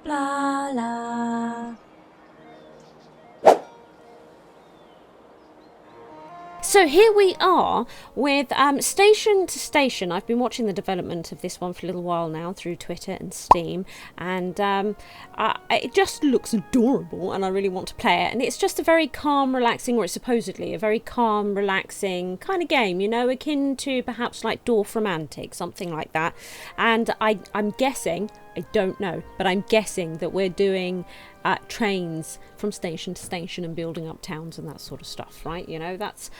Blarla. So here we are with Station to Station. I've been watching the development of this one for a little while now through Twitter and Steam, and it just looks adorable and I really want to play it. And it's just a very calm, relaxing, or it's supposedly a very calm, relaxing kind of game, you know, akin to perhaps like Dwarf Romantic, something like that. And I'm guessing, I don't know, but I'm guessing that we're doing trains from station to station and building up towns and that sort of stuff, right? You know, that's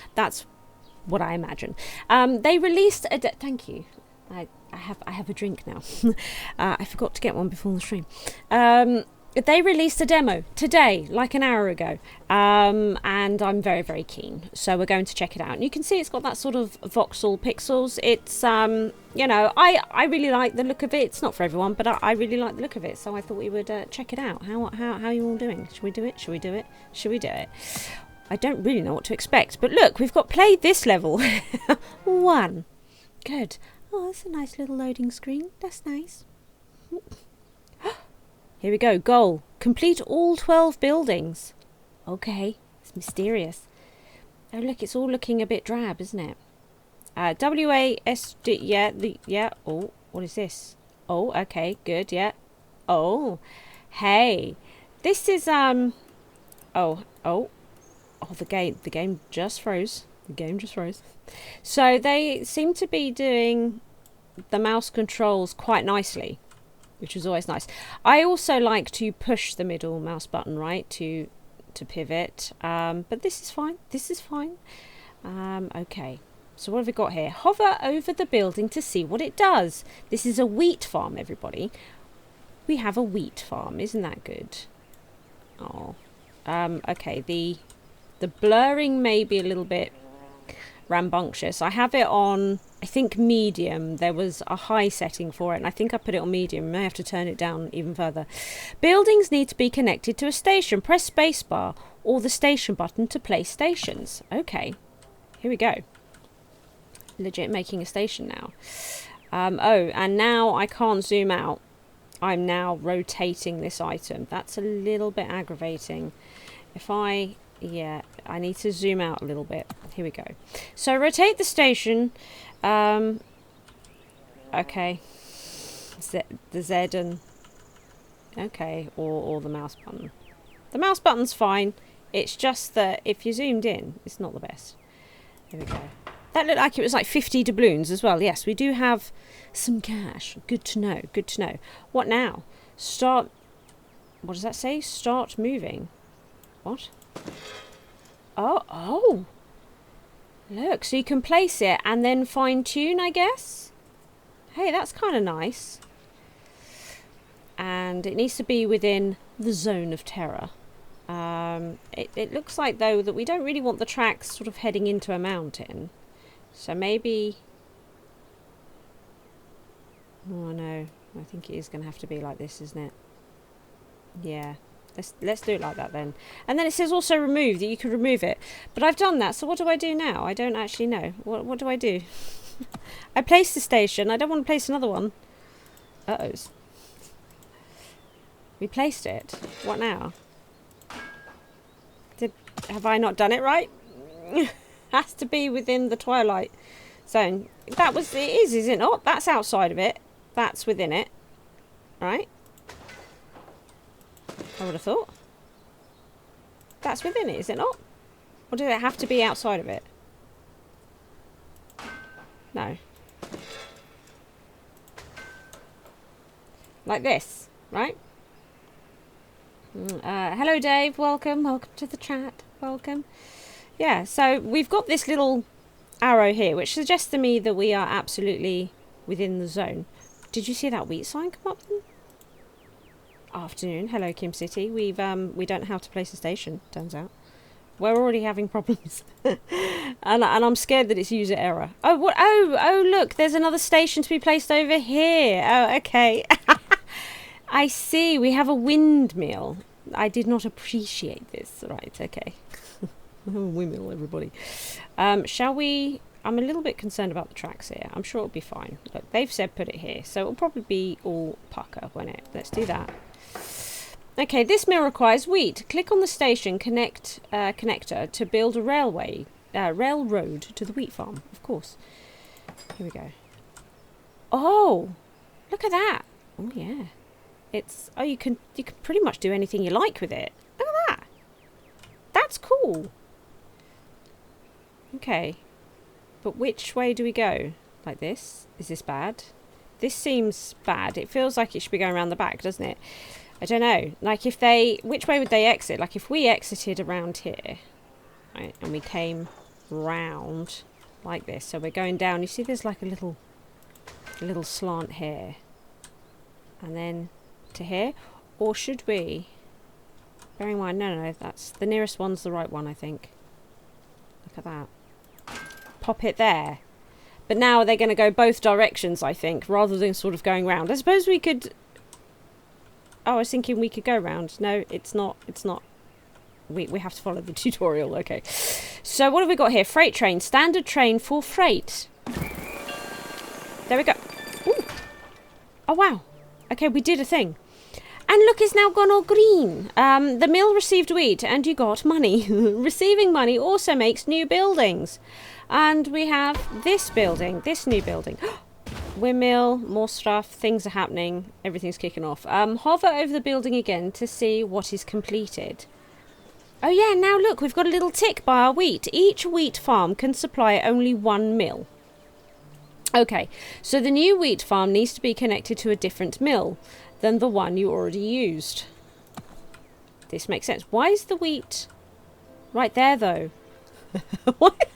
what I imagine. They released a thank you. I have a drink now. I forgot to get one before the stream. They released a demo today, like an hour ago, and I'm very, very keen. So we're going to check it out. And you can see it's got that sort of voxel pixels. It's, you know, I really like the look of it. It's not for everyone, but I really like the look of it. So I thought we would check it out. How are you all doing? Should we do it? Should we do it? Should we do it? I don't really know what to expect. But look, we've got played this level. 1. Good. Oh, that's a nice little loading screen. That's nice. Here we go. Goal. Complete all 12 buildings. Okay. It's mysterious. Oh, look. It's all looking a bit drab, isn't it? WASD. Yeah. Yeah. Oh, what is this? Oh, okay. Good. Yeah. Oh. Hey. This is, Oh. The game just froze. The game just froze. So they seem to be doing the mouse controls quite nicely, which is always nice. I also like to push the middle mouse button, right, to pivot. But this is fine. This is fine. Okay. So what have we got here? Hover over the building to see what it does. This is a wheat farm, everybody. We have a wheat farm. Isn't that good? Oh. Okay. The blurring may be a little bit rambunctious. I have it on, I think, medium. There was a high setting for it, and I think I put it on medium. I may have to turn it down even further. Buildings need to be connected to a station. Press spacebar or the station button to place stations. Okay, here we go. Legit making a station now. Oh, and now I can't zoom out. I'm now rotating this item. That's a little bit aggravating. Yeah, I need to zoom out a little bit. Here we go. So rotate the station. Okay. The Z and... Okay, or the mouse button. The mouse button's fine. It's just that if you zoomed in, it's not the best. Here we go. That looked like it was like 50 doubloons as well. Yes, we do have some cash. Good to know. Good to know. What now? Start... What does that say? Start moving. What? Oh. Look, so you can place it and then fine tune, I guess. Hey, that's kind of nice. And it needs to be within the zone of terror. It looks like, though, that we don't really want the tracks sort of heading into a mountain. So maybe... Oh, no. I think it is going to have to be like this, isn't it? Yeah. Let's do it like that then. And then it says also remove, that you can remove it. But I've done that, so what do I do now? I don't actually know. What do I do? I placed the station. I don't want to place another one. Uh-oh. We placed it. What now? Have I not done it right? Has to be within the twilight zone. It is it not? That's outside of it. That's within it. Right? I would have thought. That's within it, is it not? Or does it have to be outside of it? No. Like this, right? Hello, Dave. Welcome. Welcome to the chat. Welcome. Yeah, so we've got this little arrow here, which suggests to me that we are absolutely within the zone. Did you see that wheat sign come up then? Afternoon. Hello, Kim City. We don't know how to place a station, turns out. We're already having problems. and I'm scared that it's user error. Oh, what? Oh, look, there's another station to be placed over here. Oh, okay. I see. We have a windmill. I did not appreciate this. Right, okay. Windmill, everybody. Shall we... I'm a little bit concerned about the tracks here. I'm sure it'll be fine. Look, they've said put it here, so it'll probably be all pucker, won't it? Let's do that. Okay, this mill requires wheat. Click on the station connector to build a railroad to the wheat farm. Of course. Here we go. Oh, look at that. Oh yeah. It's you can pretty much do anything you like with it. Look at that. That's cool. Okay. But which way do we go? Like this? Is this bad? This seems bad. It feels like it should be going around the back, doesn't it? I don't know. Like which way would they exit? Like if we exited around here, right, and we came round like this. So we're going down. You see there's like a little slant here. And then to here. Or should we, bearing in mind, no, that's the nearest one's the right one, I think. Look at that. Pop it there. But now they're going to go both directions, I think, rather than sort of going round. I suppose we could... Oh, I was thinking we could go round. No, it's not. We have to follow the tutorial. Okay. So what have we got here? Freight train. Standard train for freight. There we go. Ooh. Oh, wow. Okay, we did a thing. And look, it's now gone all green. The mill received wheat and you got money. Receiving money also makes new buildings. And we have this building, this new building. Windmill, more stuff, things are happening, everything's kicking off. Hover over the building again to see what is completed. Oh yeah, now look, we've got a little tick by our wheat. Each wheat farm can supply only one mill. Okay, so the new wheat farm needs to be connected to a different mill than the one you already used. This makes sense. Why is the wheat right there though? What?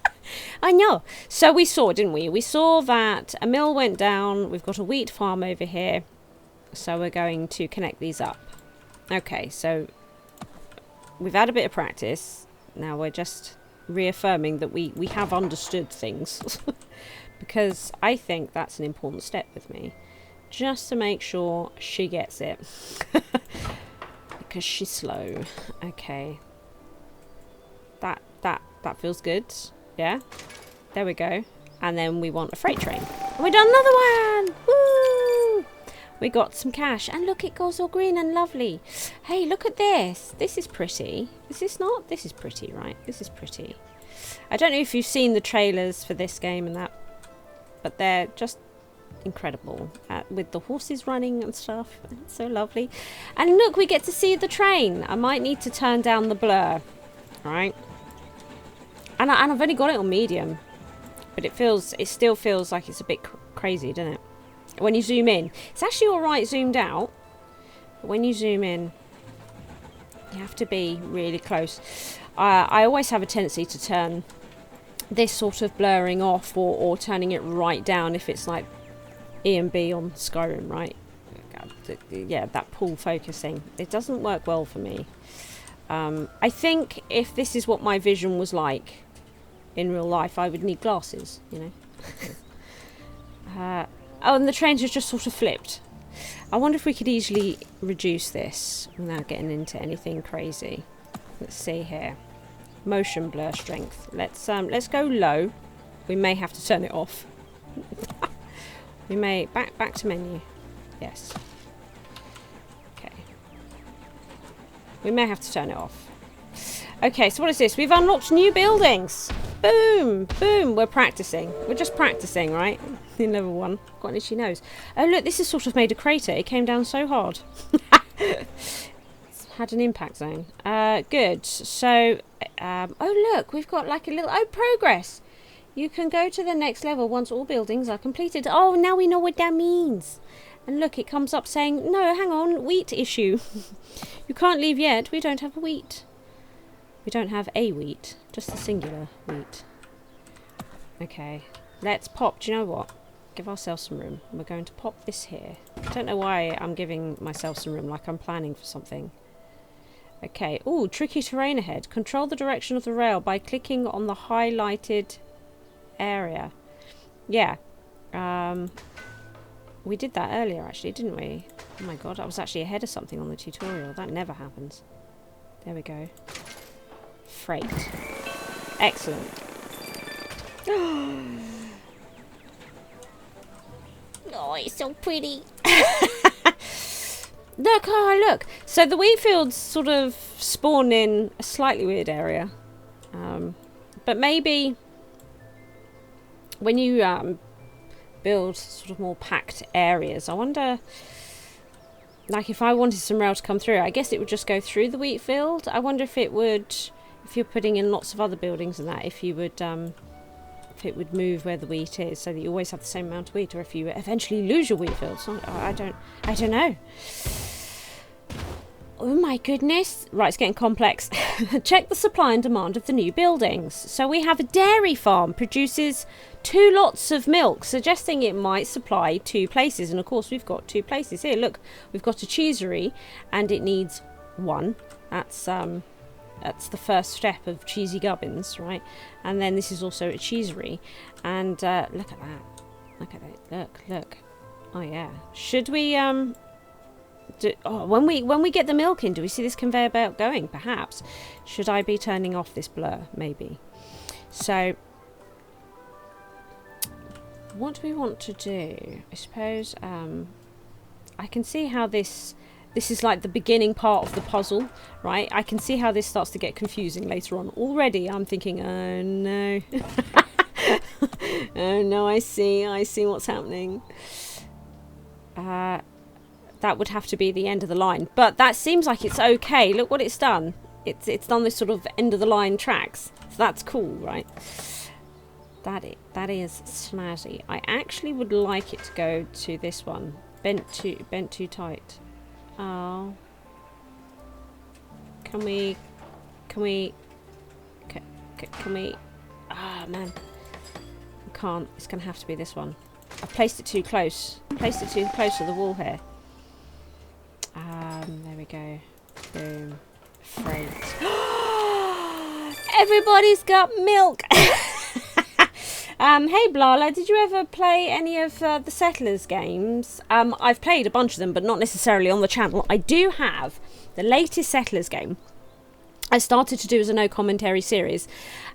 I know. So we saw, didn't we? We saw that a mill went down. We've got a wheat farm over here. So we're going to connect these up. Okay, so we've had a bit of practice. Now we're just reaffirming that we have understood things. Because I think that's an important step with me. Just to make sure she gets it. Because she's slow. Okay. That feels good. Yeah, there we go. And then we want a freight train. And we done another one! Woo! We got some cash. And look, it goes all green and lovely. Hey, look at this. This is pretty. Is this not? This is pretty, right? This is pretty. I don't know if you've seen the trailers for this game and that, but they're just incredible. With the horses running and stuff. It's so lovely. And look, we get to see the train. I might need to turn down the blur. All right. And I've only got it on medium, but it still feels like it's a bit crazy, doesn't it? When you zoom in, it's actually all right zoomed out, but when you zoom in, you have to be really close. I always have a tendency to turn this sort of blurring off or turning it right down if it's like E and B on Skyrim, right? Yeah, that pull focusing. It doesn't work well for me. I think if this is what my vision was like in real life, I would need glasses, you know. Oh, and the trains are just sort of flipped. I wonder if we could easily reduce this without getting into anything crazy. Let's see here. Motion blur strength. Let's go low. We may have to turn it off. We may back to menu. Yes. Okay. We may have to turn it off. Okay, so what is this? We've unlocked new buildings. Boom, boom. We're practicing. We're just practicing, right? In level 1. Got an itchy nose. Oh, look, this has sort of made a crater. It came down so hard. It's had an impact zone. Good. So, oh, look, we've got like a little... Oh, progress. You can go to the next level once all buildings are completed. Oh, now we know what that means. And look, it comes up saying, no, hang on, wheat issue. You can't leave yet. We don't have a wheat. We don't have a wheat, just the singular wheat. Okay, let's pop. Do you know what? Give ourselves some room. We're going to pop this here. I don't know why I'm giving myself some room, like I'm planning for something. Okay. Ooh, tricky terrain ahead. Control the direction of the rail by clicking on the highlighted area. Yeah. We did that earlier, actually, didn't we? Oh my god, I was actually ahead of something on the tutorial. That never happens. There we go. Freight. Excellent. Oh, it's so pretty. Look, oh, look. So the wheat fields sort of spawn in a slightly weird area. But maybe when you build sort of more packed areas, I wonder, like if I wanted some rail to come through, I guess it would just go through the wheat field. I wonder if it would, if you're putting in lots of other buildings and that, if you would, if it would move where the wheat is, so that you always have the same amount of wheat, or if you eventually lose your wheat field. So I don't know. Oh my goodness. Right, it's getting complex. Check the supply and demand of the new buildings. So we have a dairy farm produces 2 lots of milk, suggesting it might supply 2 places. And of course we've got 2 places here. Look, we've got a cheesery and it needs 1. That's the first step of cheesy gubbins, right? And then this is also a cheesery. And look at that. Look at it. Look. Oh yeah. Should we when we get the milk in, do we see this conveyor belt going? Perhaps. Should I be turning off this blur? Maybe. So what do we want to do? I suppose I can see how this is like the beginning part of the puzzle, right? I can see how this starts to get confusing later on. Already I'm thinking, oh no. Oh no, I see what's happening. That would have to be the end of the line, but that seems like it's okay. Look what it's done. It's done this sort of end of the line tracks, so that's cool, right? That is snazzy. I actually would like it to go to this one. Bent too tight. Oh, can we? Ah, man, I can't. It's gonna have to be this one. I placed it too close. Placed it too close to the wall here. There we go. Boom. Freight. Everybody's got milk. Hey Blarla, did you ever play any of the Settlers games? I've played a bunch of them, but not necessarily on the channel. I do have the latest Settlers game. I started to do as a no commentary series,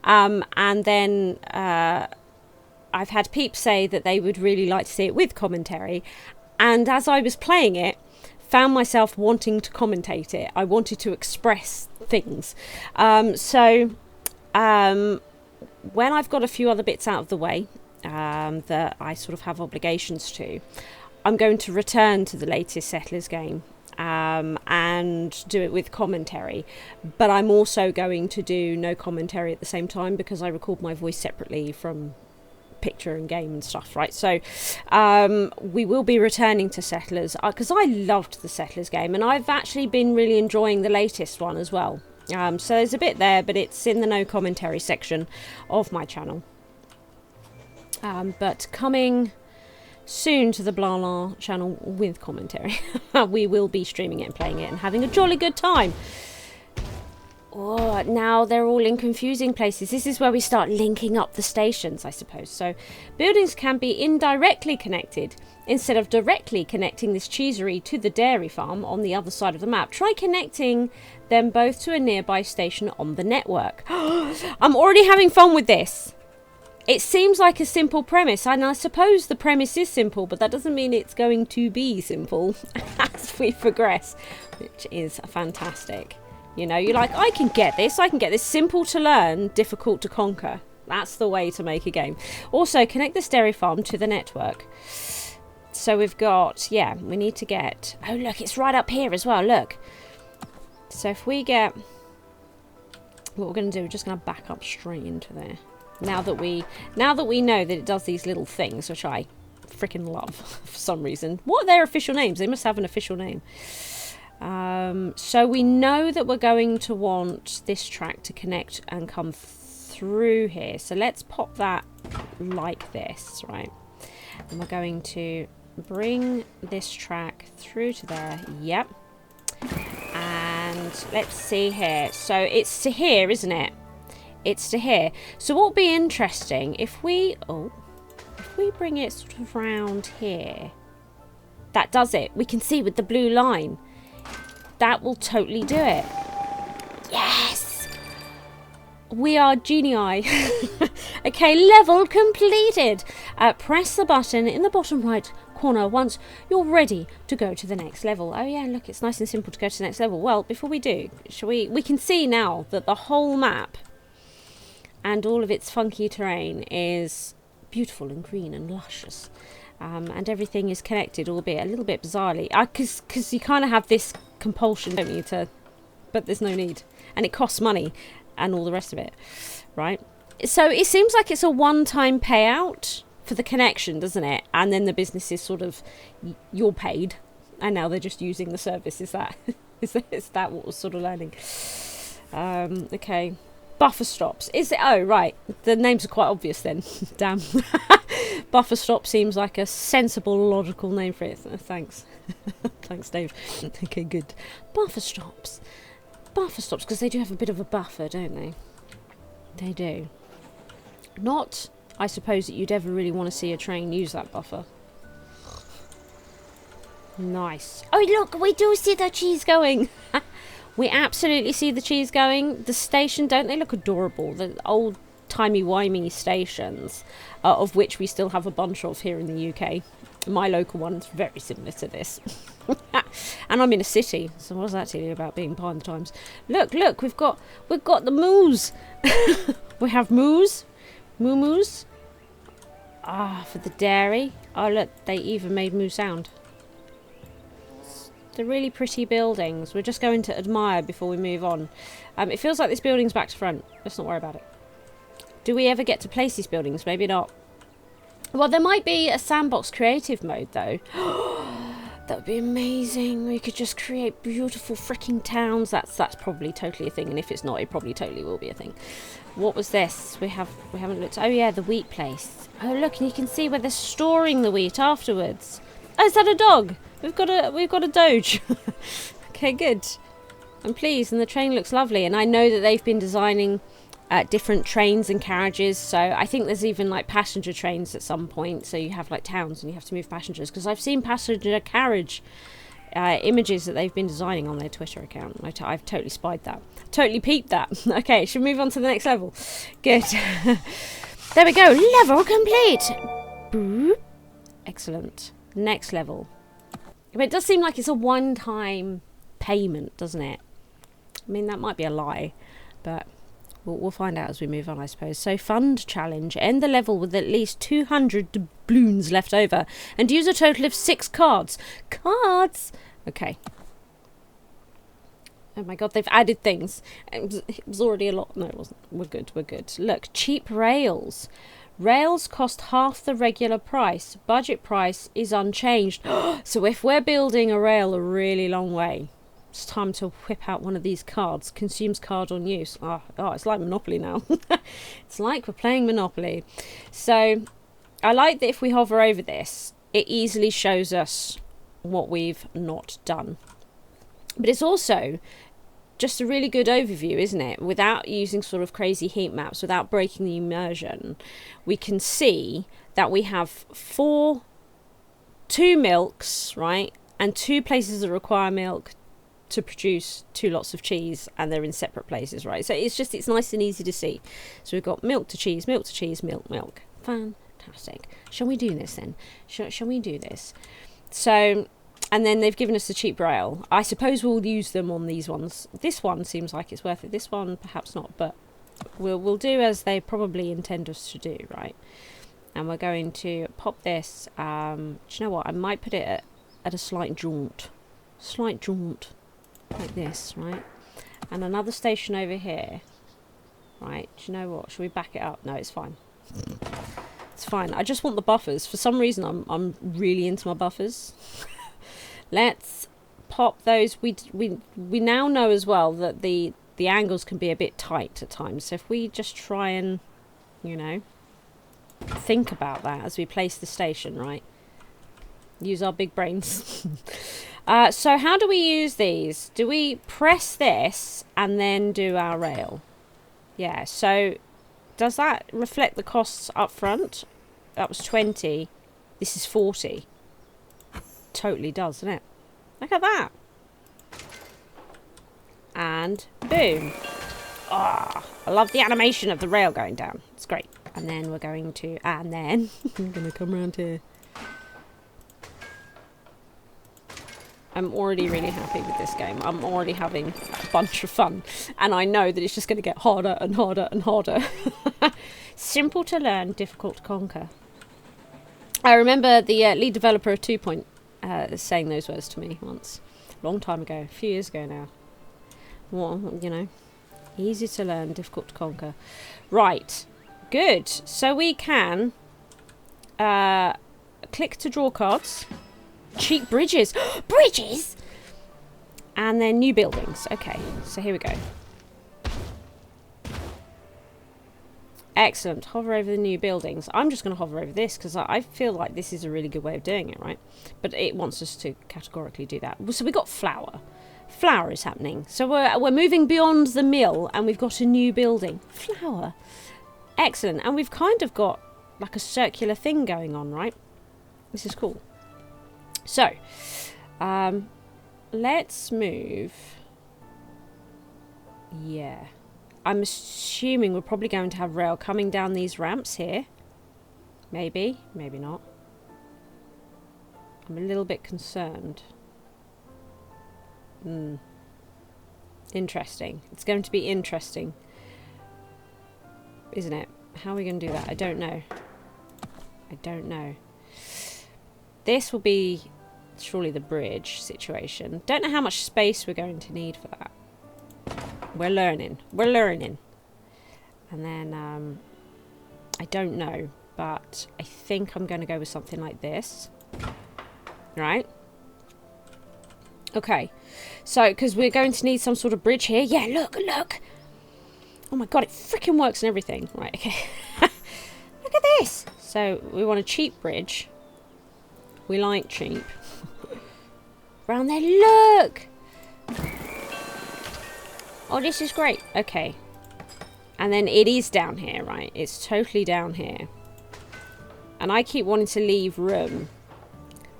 and then I've had PEEP say that they would really like to see it with commentary, and as I was playing it, found myself wanting to commentate it. I wanted to express things. When I've got a few other bits out of the way that I sort of have obligations to, I'm going to return to the latest Settlers game and do it with commentary. But I'm also going to do no commentary at the same time because I record my voice separately from picture and game and stuff, right? So we will be returning to Settlers because I loved the Settlers game, and I've actually been really enjoying the latest one as well. So there's a bit there, but it's in the no commentary section of my channel. But coming soon to the Blarla channel with commentary. We will be streaming it and playing it and having a jolly good time. Oh, now they're all in confusing places. This is where we start linking up the stations, I suppose. So buildings can be indirectly connected instead of directly connecting this cheesery to the dairy farm on the other side of the map. Try connecting them both to a nearby station on the network. I'm already having fun with this. It seems like a simple premise, and I suppose the premise is simple, but that doesn't mean it's going to be simple as we progress, which is fantastic. You know, you're like, I can get this simple to learn, difficult to conquer. That's the way to make a game. Also, connect this dairy farm to the network. So we've got, yeah, we need to get, oh look, it's right up here as well, look. So if we get, what we're going to do, we're just going to back up straight into there. Now that we know that it does these little things, which I freaking love for some reason. What are their official names? They must have an official name. So we know that we're going to want this track to connect and come through here. So let's pop that like this, right? And we're going to bring this track through to there. Yep. And let's see here. So it's to here, isn't it? It's to here. So what would be interesting if we bring it sort of round here. That does it. We can see with the blue line. That will totally do it. Yes! We are genii. Okay, level completed. Press the button in the bottom right corner once you're ready to go to the next level. Oh yeah, look, it's nice and simple to go to the next level. Well, before we do, we can see now that the whole map and all of its funky terrain is beautiful and green and luscious. And everything is connected, albeit a little bit bizarrely. Because you kind of have this compulsion, don't you, to... But there's no need. And it costs money and all the rest of it, right? So it seems like it's a one-time payout for the connection, doesn't it? And then the business is sort of... You're paid. And now they're just using the service. Is that what we're sort of learning? Okay. Buffer stops. Is it? Oh, right. The names are quite obvious then. Damn. Buffer stop seems like a sensible, logical name for it. Thanks. Thanks, Dave. Okay, good. Buffer stops. Buffer stops, because they do have a bit of a buffer, don't they? They do. Not, I suppose, that you'd ever really want to see a train use that buffer. Nice. Oh, look, we do see the cheese going. We absolutely see the cheese going. The station, don't they look adorable? The old timey-wimey stations, of which we still have a bunch of here in the UK. My local one's very similar to this. And I'm in a city, so what does that tell you about being behind the times? Look, we've got the moos. We have moos. Moo-moos. Ah, for the dairy. Oh, look, they even made moo sound. The really pretty buildings. We're just going to admire before we move on. It feels like this building's back to front. Let's not worry about it. Do we ever get to place these buildings? Maybe not. Well, there might be a sandbox creative mode, though. That would be amazing. We could just create beautiful freaking towns. That's probably totally a thing. And if it's not, it probably totally will be a thing. What was this? We haven't looked. Oh yeah, the wheat place. Oh look, and you can see where they're storing the wheat afterwards. Oh, is that a dog? We've got a Doge. Okay, good. I'm pleased, and the train looks lovely. And I know that they've been designing different trains and carriages. So I think there's even like passenger trains at some point. So you have like towns and you have to move passengers. Because I've seen passenger carriage images that they've been designing on their Twitter account. I've totally spied that. Totally peeped that. Okay, should we move on to the next level? Good. There we go. Level complete. Boop. Excellent. Next level. But it does seem like it's a one-time payment, doesn't it? I mean, that might be a lie, but we'll find out as we move on, I suppose. So, fund challenge. End the level with at least 200 doubloons left over and use a total of 6 cards. Cards! Okay. Oh my god, they've added things. It was already a lot. No, it wasn't. We're good. Look, cheap rails. Rails cost half the regular price. Budget price is unchanged. So if we're building a rail a really long way, it's time to whip out one of these cards. Consumes card on use. Oh, it's like Monopoly now. It's like we're playing Monopoly. So I like that if we hover over this, it easily shows us what we've not done. But it's also just a really good overview, isn't it? Without using sort of crazy heat maps, without breaking the immersion, we can see that we have 2 milks, right? And 2 places that require milk to produce 2 lots of cheese, and they're in separate places, right? So it's nice and easy to see. So we've got milk to cheese, milk. Fantastic. Shall we do this then? Shall we do this? So... And then they've given us a cheap rail. I suppose we'll use them on these ones. This one seems like it's worth it. This one, perhaps not. But we'll do as they probably intend us to do, right? And we're going to pop this. Do you know what? I might put it at a slight jaunt. Like this, right? And another station over here. Right, do you know what? Should we back it up? No, it's fine. It's fine. I just want the buffers. For some reason, I'm really into my buffers. Let's pop those. We now know as well that the angles can be a bit tight at times. So if we just try and, think about that as we place the station, right? Use our big brains. So how do we use these? Do we press this and then do our rail? Yeah, so does that reflect the costs up front? That was 20. This is 40. Totally does, doesn't it? Look at that. And boom. I love the animation of the rail going down. It's great. And then we're going to, I'm going to come around here. I'm already really happy with this game. I'm already having a bunch of fun. And I know that it's just going to get harder and harder and harder. Simple to learn, difficult to conquer. I remember the lead developer of 2 Point saying those words to me once. A long time ago. A few years ago now. Well, you know. Easy to learn, difficult to conquer. Right. Good. So we can click to draw cards. Cheap bridges. Bridges! And then new buildings. Okay, so here we go. Excellent. Hover over the new buildings. I'm just going to hover over this because I feel like this is a really good way of doing it, right? But it wants us to categorically do that. So we got flour. Flour is happening. So we're moving beyond the mill and we've got a new building. Flour. Excellent. And we've kind of got like a circular thing going on, right? This is cool. So, let's move. Yeah. I'm assuming we're probably going to have rail coming down these ramps here. Maybe. Maybe not. I'm a little bit concerned. Interesting. It's going to be interesting. Isn't it? How are we going to do that? I don't know. I don't know. This will be surely the bridge situation. Don't know how much space we're going to need for that. We're learning. We're learning. And then, I don't know, but I think I'm going to go with something like this. Right? Okay. So, because we're going to need some sort of bridge here. Yeah, look, look. Oh my god, it freaking works and everything. Right, okay. Look at this. So, we want a cheap bridge. We like cheap. Round there, look! Oh, this is great. Okay. And then it is down here, right? It's totally down here. And I keep wanting to leave room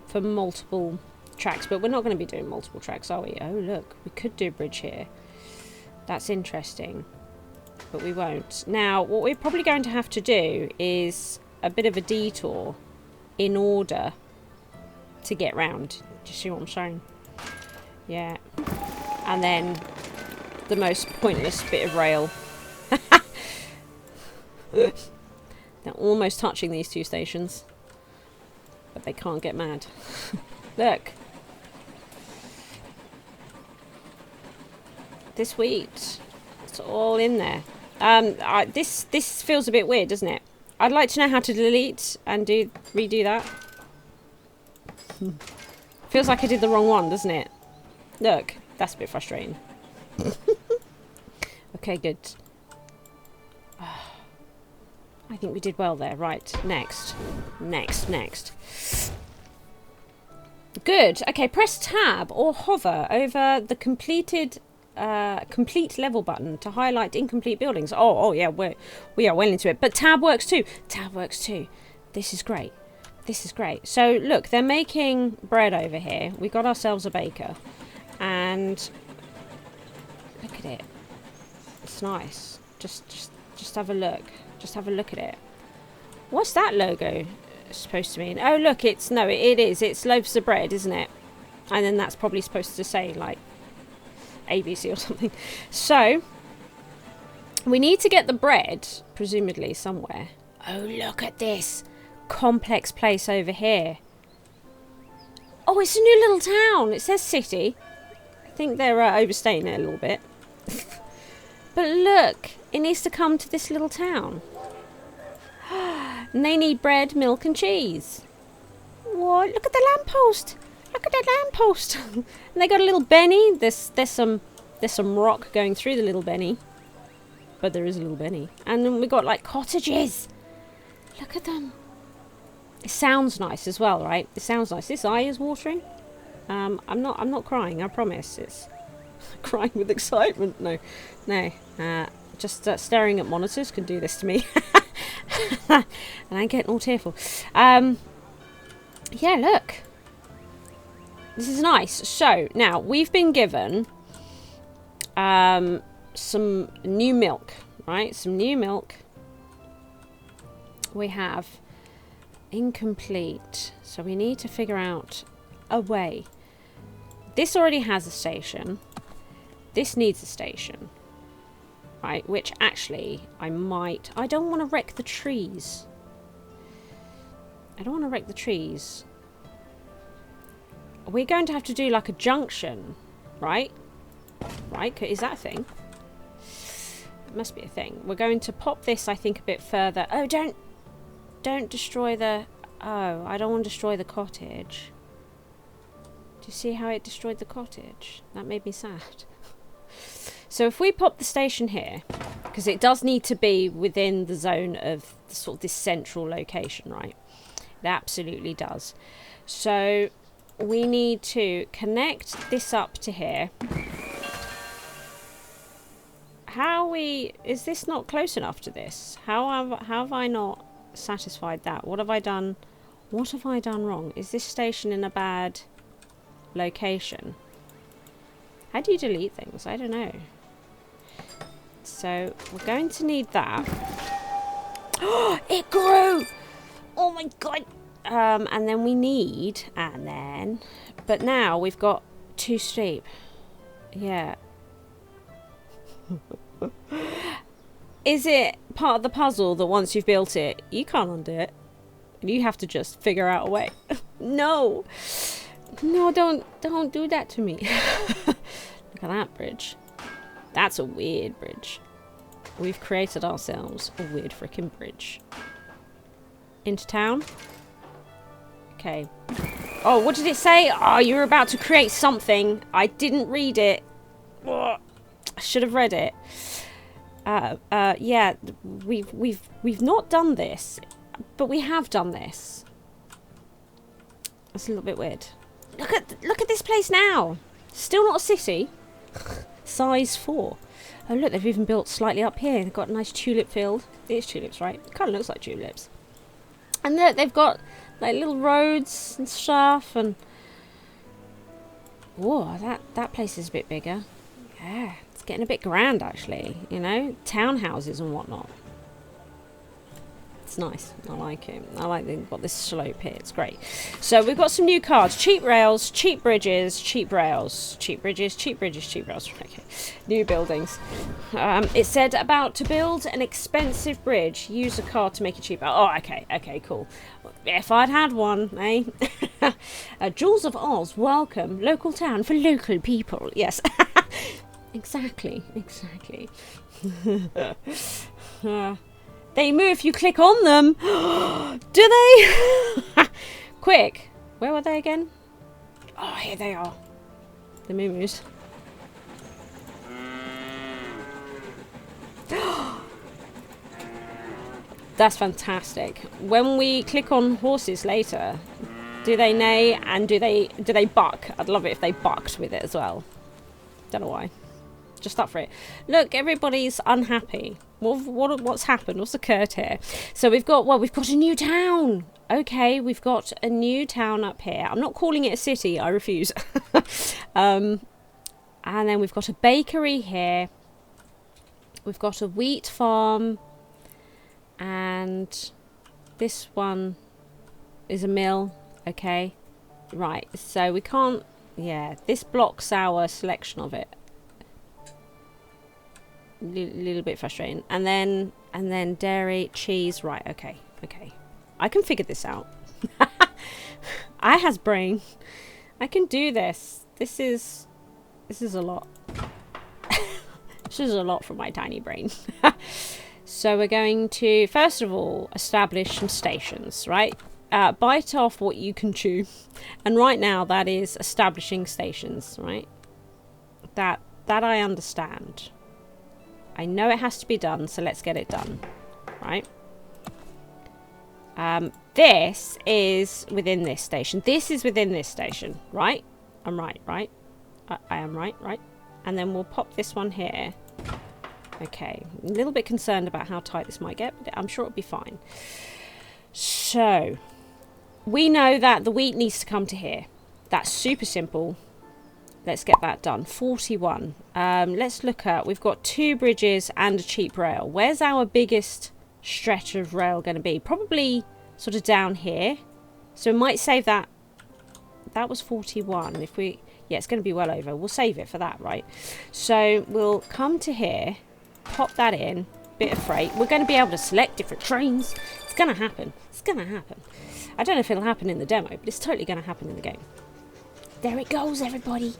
for multiple tracks, but we're not going to be doing multiple tracks, are we? Oh, look. We could do a bridge here. That's interesting. But we won't. Now, what we're probably going to have to do is a bit of a detour in order to get round. Do you see what I'm saying? Yeah. And then the most pointless bit of rail. They're almost touching these two stations. But they can't get mad. Look. This wheat. It's all in there. This feels a bit weird, doesn't it? I'd like to know how to delete and redo that. Feels like I did the wrong one, doesn't it? Look, that's a bit frustrating. Okay, good. I think we did well there. Right, next. Next. Good. Okay, press tab or hover over the complete level button to highlight incomplete buildings. Oh yeah, we are well into it. But tab works too. This is great. So look, they're making bread over here. We got ourselves a baker, and look at it. It's nice. Just have a look. Just have a look at it. What's that logo supposed to mean? Oh look, it is. It's loaves of bread, isn't it? And then that's probably supposed to say like ABC or something. So we need to get the bread, presumably somewhere. Oh, look at this complex place over here. Oh, it's a new little town. It says city. I think they're overstating it a little bit. But look, it needs to come to this little town. And they need bread, milk and cheese. What? Look at the lamppost. Look at that lamppost. And they got a little Benny. There's some rock going through the little Benny. But there is a little Benny. And then we got like cottages. Look at them. It sounds nice as well, right? It sounds nice. This eye is watering. I'm not crying, I promise. It's crying with excitement. No. Just staring at monitors can do this to me. And I'm getting all tearful. Yeah, look. This is nice. So, now, we've been given some new milk, right? Some new milk. We have incomplete. So we need to figure out a way this already has a station. This needs a station. Right, which actually I don't want to wreck the trees. I don't want to wreck the trees. We're going to have to do like a junction, right? Right, is that a thing? It must be a thing. We're going to pop this, I think, a bit further. Oh, don't destroy the... Oh, I don't want to destroy the cottage. Do you see how it destroyed the cottage? That made me sad. So if we pop the station here, because it does need to be within the zone of sort of this central location, right? It absolutely does. So we need to connect this up to here. Is this not close enough to this? How have I not satisfied that? What have I done? What have I done wrong? Is this station in a bad location? How do you delete things? I don't know. So we're going to need that. Oh, it grew! Oh my god! And then we need, but now we've got too steep. Yeah. Is it part of the puzzle that once you've built it, you can't undo it? You have to just figure out a way. No! No, don't do that to me. Look at that bridge. That's a weird bridge. We've created ourselves a weird freaking bridge. Into town. Okay. Oh, what did it say? Oh, you were about to create something. I didn't read it. Oh, I should have read it. Yeah, we've not done this, but we have done this. That's a little bit weird. Look at this place now. Still not a city. Size 4. Oh look, they've even built slightly up here. They've got a nice tulip field. It is tulips, right? It kind of looks like tulips. And look, they've got like little roads and stuff. And whoa, that place is a bit bigger. Yeah, it's getting a bit grand actually. You know, townhouses and whatnot. It's nice. I like it. I like they've got this slope here. It's great. So we've got some new cards. Cheap rails, cheap bridges, cheap rails. Cheap bridges, cheap bridges, cheap rails. Okay. New buildings. It said about to build an expensive bridge. Use a card to make it cheaper. Oh, okay. Okay, cool. If I'd had one, eh? Jewels of Oz, welcome. Local town for local people. Yes. Exactly. Exactly. They move if you click on them. Do they? Quick. Where were they again? Oh, here they are. The moo-moos. That's fantastic. When we click on horses later, do they neigh and do they buck? I'd love it if they bucked with it as well. Don't know why. Just up for it. Look, everybody's unhappy. What's happened? What's occurred here? So we've got a new town. Okay, we've got a new town up here. I'm not calling it a city. I refuse. And then we've got a bakery here. We've got a wheat farm. And this one is a mill. Okay. Right. So we can't... Yeah, this blocks our selection of it. Little bit frustrating. And then dairy, cheese. Right, okay. I can figure this out. I has brain. I can do this. This is a lot. This is a lot for my tiny brain. So we're going to first of all establish some stations, right? Bite off what you can chew. And right now that is establishing stations, right? That I understand. I know it has to be done, so let's get it done, right? This is within this station. This is within this station, right? I'm right, right? I am right, right? And then we'll pop this one here. Okay, a little bit concerned about how tight this might get, but I'm sure it'll be fine. So, we know that the wheat needs to come to here. That's super simple. Let's get that done. 41. Let's look at... We've got 2 bridges and a cheap rail. Where's our biggest stretch of rail going to be? Probably sort of down here. So we might save that. That was 41. If we... Yeah, it's going to be well over. We'll save it for that, right? So we'll come to here, pop that in, bit of freight. We're going to be able to select different trains. It's going to happen. It's going to happen. I don't know if it'll happen in the demo, but it's totally going to happen in the game. There it goes, everybody.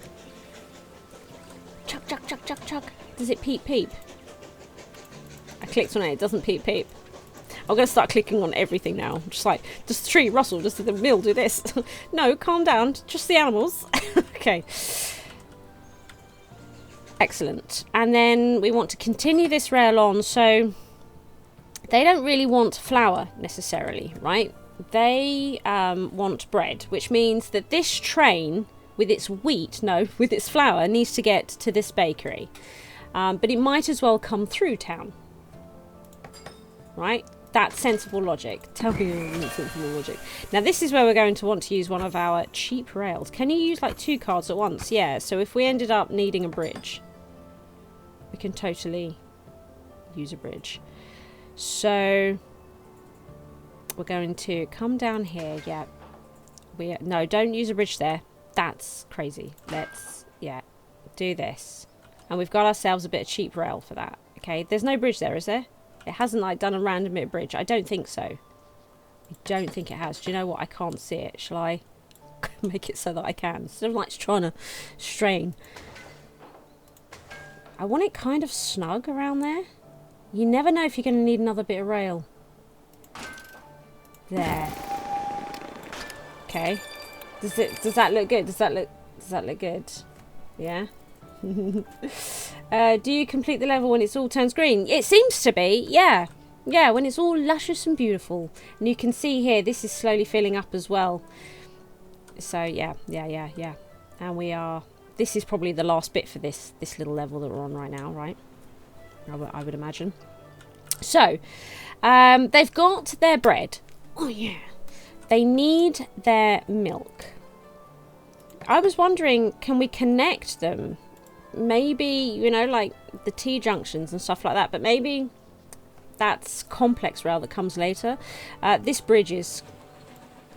Chuck, chuck, chuck, chuck, chuck. Does it peep, peep? I clicked on it. It doesn't peep, peep. I'm going to start clicking on everything now. Just like, does the tree rustle? Does the mill do this? No, calm down. Just the animals. Okay. Excellent. And then we want to continue this rail on. So they don't really want flour necessarily, right? They want bread, which means that this train with its with its flour needs to get to this bakery. But it might as well come through town. Right? That's sensible logic. Tell me your sensible logic. Now this is where we're going to want to use one of our cheap rails. Can you use like 2 cards at once? Yeah, so if we ended up needing a bridge, we can totally use a bridge. So we're going to come down here. Yeah. No, don't use a bridge there. That's crazy. Let's, yeah, do this. And we've got ourselves a bit of cheap rail for that. Okay, there's no bridge there, is there? It hasn't like done a random bit of bridge. I don't think so. I don't think it has. Do you know what? I can't see it. Shall I make it so that I can? Instead of like trying to strain. I want it kind of snug around there. You never know if you're going to need another bit of rail. There. Okay. Does that look good? Does that look good? Yeah. Do you complete the level when it's all turns green? It seems to be, yeah. Yeah, when it's all luscious and beautiful. And you can see here, this is slowly filling up as well. So, yeah. And this is probably the last bit for this little level that we're on right now, right? I would imagine. So, they've got their bread. Oh, yeah. They need their milk. I was wondering, can we connect them? Maybe, you know, like the T-junctions and stuff like that. But maybe that's complex rail that comes later. This bridge is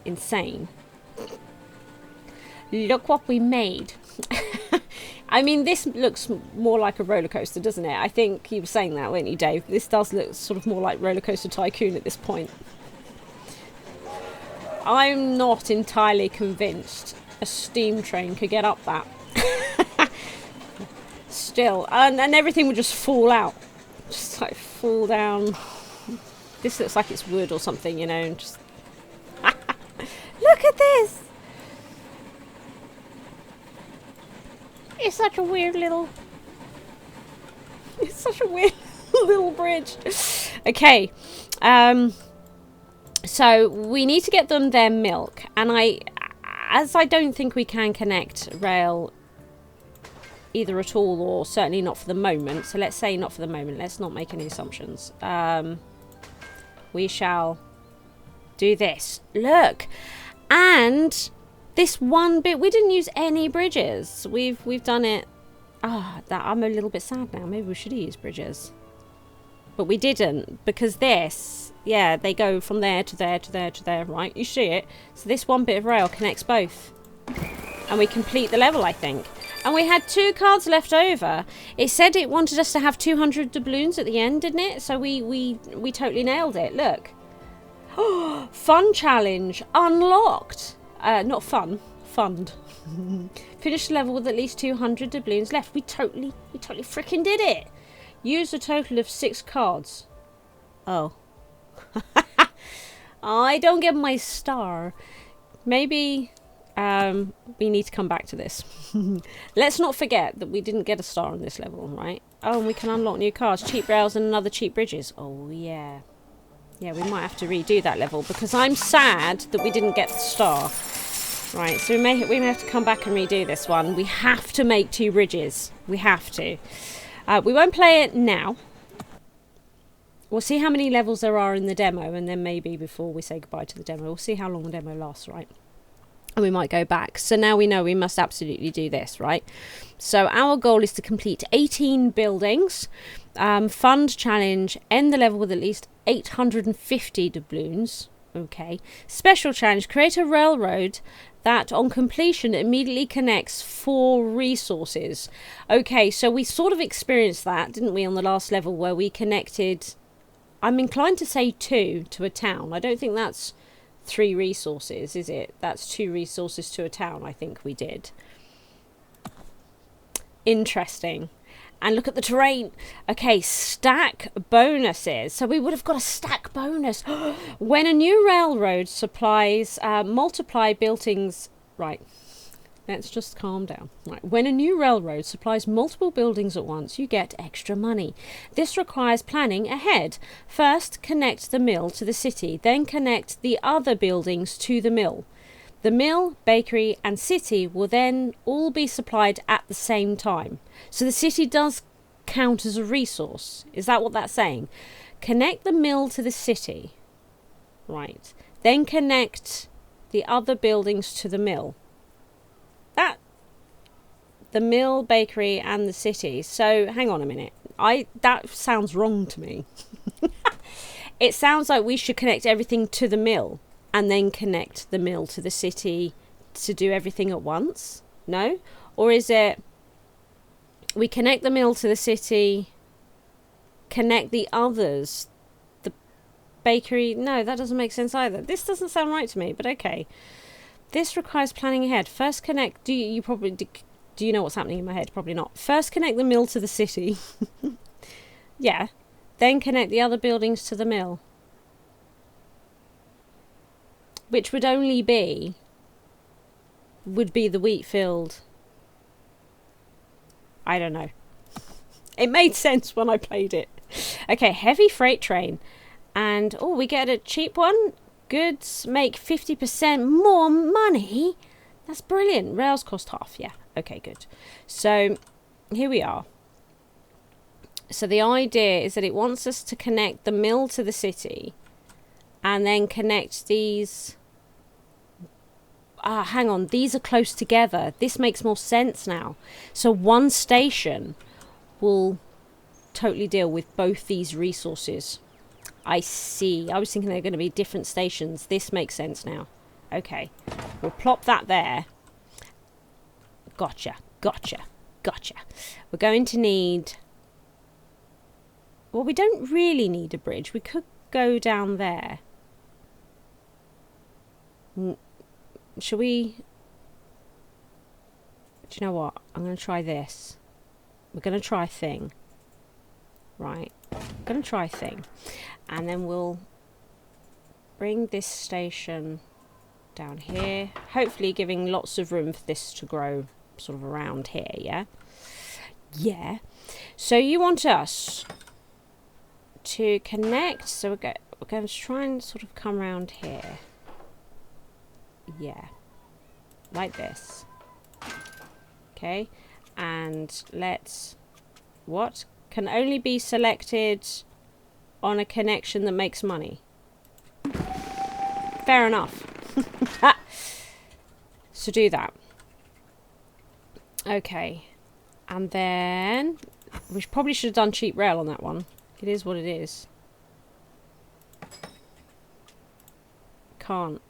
insane. Look what we made. I mean, this looks more like a roller coaster, doesn't it? I think you were saying that, weren't you, Dave? This does look sort of more like Roller Coaster Tycoon at this point. I'm not entirely convinced a steam train could get up that. Still, and everything would just fall out. Just like fall down. This looks like it's wood or something, you know, and just... Look at this! It's such a weird little... It's such a weird little bridge. Okay. So we need to get them their milk. And as I don't think we can connect rail either at all, or certainly not for the moment. So let's say not for the moment. Let's not make any assumptions. We shall do this. Look. And... this one bit, we didn't use any bridges. We've done it. I'm a little bit sad now. Maybe we should have used bridges. But we didn't, because this, yeah, they go from there to there to there to there, right? You see it? So this one bit of rail connects both. And we complete the level, I think. And we had 2 cards left over. It said it wanted us to have 200 doubloons at the end, didn't it? So we totally nailed it. Look. Fun challenge unlocked. Not fun. Fund. Finish the level with at least 200 doubloons left. We totally freaking did it. Use a total of 6 cards. Oh. I don't get my star. Maybe we need to come back to this. Let's not forget that we didn't get a star on this level, right? Oh, and we can unlock new cards. Cheap rails and another cheap bridges. Oh, yeah. Yeah, we might have to redo that level because I'm sad that we didn't get the star. Right, so we may have to come back and redo this one. We have to make 2 bridges. We have to. We won't play it now. We'll see how many levels there are in the demo, and then maybe before we say goodbye to the demo, we'll see how long the demo lasts, right? And we might go back. So now we know we must absolutely do this, right? So our goal is to complete 18 buildings, fund challenge, end the level with at least 850 doubloons. Okay. Special challenge, create a railroad that on completion immediately connects 4 resources. Okay, so we sort of experienced that, didn't we, on the last level, where we connected, I'm inclined to say 2 to a town. I don't think that's 3 resources, is it? That's 2 resources to a town, I think we did. Interesting. And look at the terrain. Okay, stack bonuses. So we would have got a stack bonus. When a new railroad supplies multiply buildings... Right, let's just calm down. Right. When a new railroad supplies multiple buildings at once, you get extra money. This requires planning ahead. First, connect the mill to the city. Then connect the other buildings to the mill. The mill, bakery and city will then all be supplied at the same time. So the city does count as a resource. Is that what that's saying? Connect the mill to the city. Right. Then connect the other buildings to the mill. The mill, bakery and the city. So hang on a minute. That sounds wrong to me. It sounds like we should connect everything to the mill and then connect the mill to the city to do everything at once? No? Or is it we connect the mill to the city, connect the others, the bakery? No, that doesn't make sense either. This doesn't sound right to me, but okay. This requires planning ahead. First connect, do you know what's happening in my head? Probably not. First connect the mill to the city. Yeah. Then connect the other buildings to the mill. Which would be the wheat field. I don't know. It made sense when I played it. Okay, heavy freight train. And, oh, we get a cheap one. Goods make 50% more money. That's brilliant. Rails cost half. Yeah, okay, good. So, here we are. So the idea is that it wants us to connect the mill to the city. And then connect these... hang on, these are close together. This makes more sense now. So one station will totally deal with both these resources. I see. I was thinking they're going to be different stations. This makes sense now. Okay. We'll plop that there. Gotcha. We're going to need... Well, we don't really need a bridge. We could go down there. Shall we... Do you know what? I'm going to try this. We're going to try thing. Right. I'm going to try thing. And then we'll bring this station down here. Hopefully giving lots of room for this to grow sort of around here, yeah? Yeah. So you want us to connect. So we're going to try and sort of come around here. Yeah, like this. Okay, and let's... What? Can only be selected on a connection that makes money. Fair enough. So do that. Okay, and then we probably should have done cheap rail on that one. It is what it is. Can't.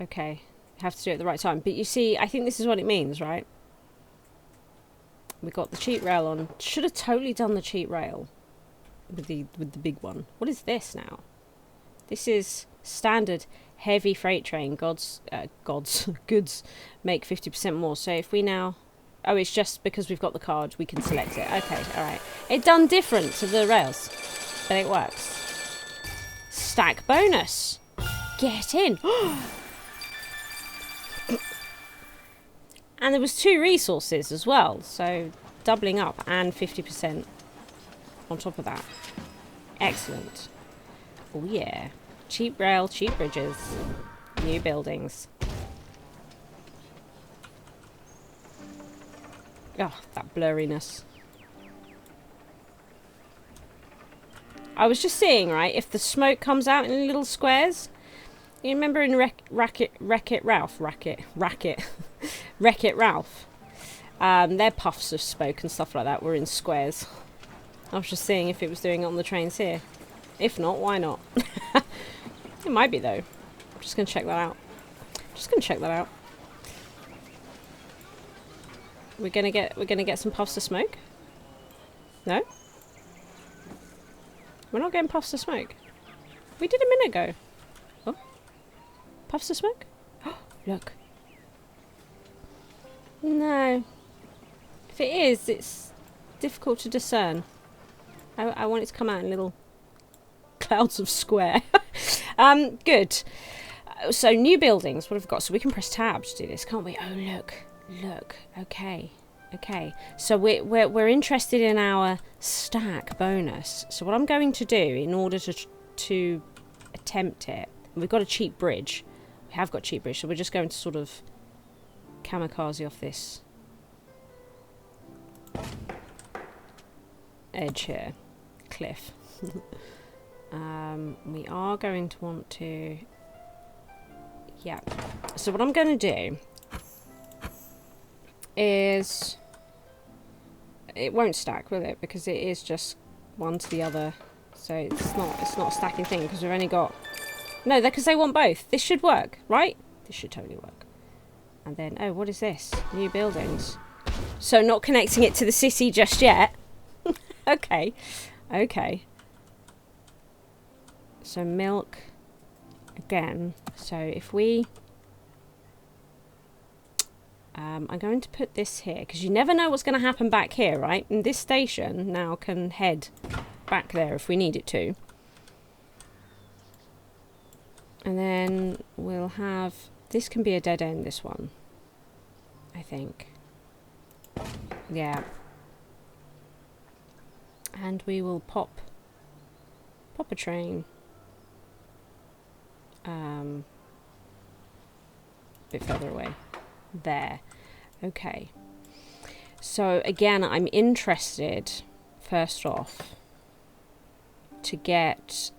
Okay, have to do it at the right time. But you see, I think this is what it means, right? We got the cheap rail on. Should have totally done the cheap rail with the big one. What is this now? This is standard heavy freight train. Goods make 50% more. So if we now... Oh, it's just because we've got the card, we can select it. Okay, all right. It done different to the rails, but it works. Stack bonus. Get in. And there was 2 resources as well, so doubling up and 50% on top of that. Excellent. Oh yeah. Cheap rail, cheap bridges, new buildings. Oh, that blurriness. I was just seeing, right, if the smoke comes out in little squares... You remember in Wreck-It Ralph? Their puffs of smoke and stuff like that were in squares. I was just seeing if it was doing it on the trains here. If not, why not? It might be though. I'm just going to check that out. Just gonna check that out. We're gonna get some puffs of smoke? No? We're not getting puffs of smoke. We did a minute ago. Oh. Puffs of smoke? Oh, look. No. If it is, it's difficult to discern. I want it to come out in little clouds of square. Good. So new buildings. What have we got? So we can press tab to do this, can't we? Oh, look. Look. Okay. Okay. So we're interested in our stack bonus. So what I'm going to do in order to attempt it, we've got a cheap bridge. We have got a cheap bridge, so we're just going to sort of kamikaze off this edge here, cliff. We are going to want to, yeah. So what I'm going to do is, it won't stack, will it? Because it is just one to the other. So it's not a stacking thing because we've only got, no, because they want both. This should work, right? This should totally work. And then, oh, what is this? New buildings. So not connecting it to the city just yet. Okay. Okay. So milk again. So if we, I'm going to put this here because you never know what's going to happen back here, right? And this station now can head back there if we need it to. And then we'll have, this can be a dead end, this one, I think. Yeah. And we will pop a train. A bit further away. There. Okay. So again, I'm interested, first off, to get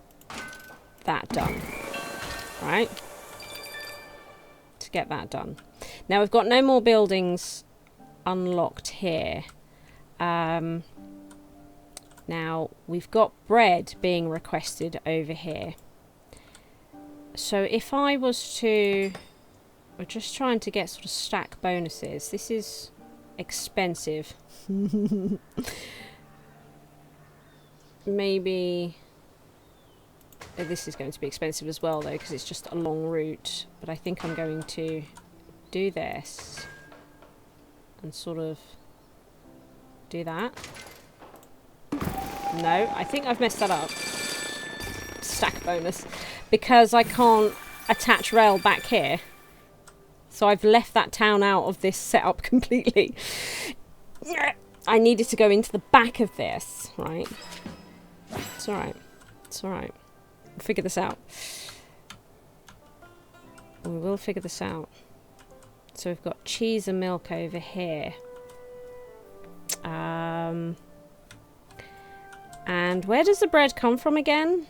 that done. Right? To get that done. Now we've got no more buildings unlocked here. Now we've got bread being requested over here. So if I was to, we're just trying to get sort of stack bonuses. This is expensive. Maybe this is going to be expensive as well though, because it's just a long route. But I think I'm going to do this and sort of do that. No, I think I've messed that up. Stack bonus. Because I can't attach rail back here. So I've left that town out of this setup completely. I needed to go into the back of this, right? It's alright. It's alright. We'll figure this out. We will figure this out. So we've got cheese and milk over here. And where does the bread come from again?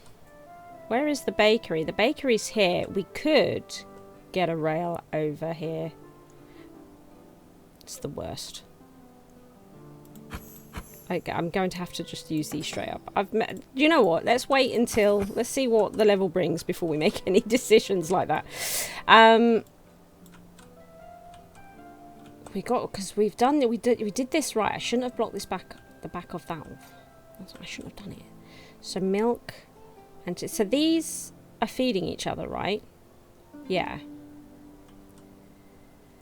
Where is the bakery? The bakery's here. We could get a rail over here. It's the worst. I'm going to have to just use these straight up. You know what? Let's wait until, let's see what the level brings before we make any decisions like that. Because we did this right. I shouldn't have blocked this the back of that. I shouldn't have done it. So milk, and so these are feeding each other, right? Yeah.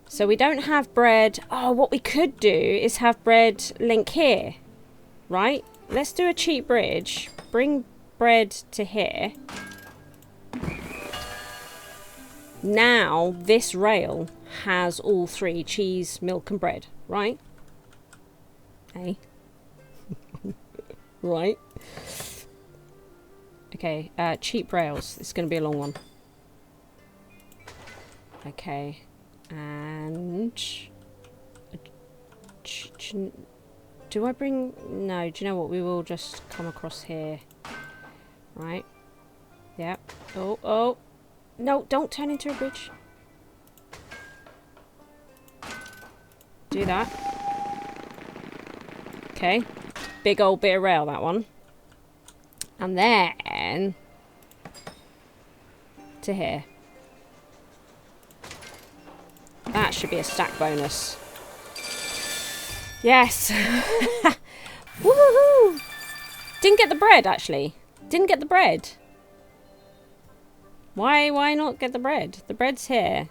So we don't have bread. Oh, what we could do is have bread link here, right? Let's do a cheap bridge. Bring bread to here. Now this rail has all three: cheese, milk, and bread, right? Hey. Right. Okay, cheap rails. It's going to be a long one. Okay. And... do I bring... No, do you know what? We will just come across here. Right. Yep. Oh, oh. No, don't turn into a bridge. Do that. Okay. Big old bit of rail, that one. And then... to here. should be a stack bonus. Yes. Woohoo! Didn't get the bread, actually. Didn't get the bread. Why not get the bread? The bread's here.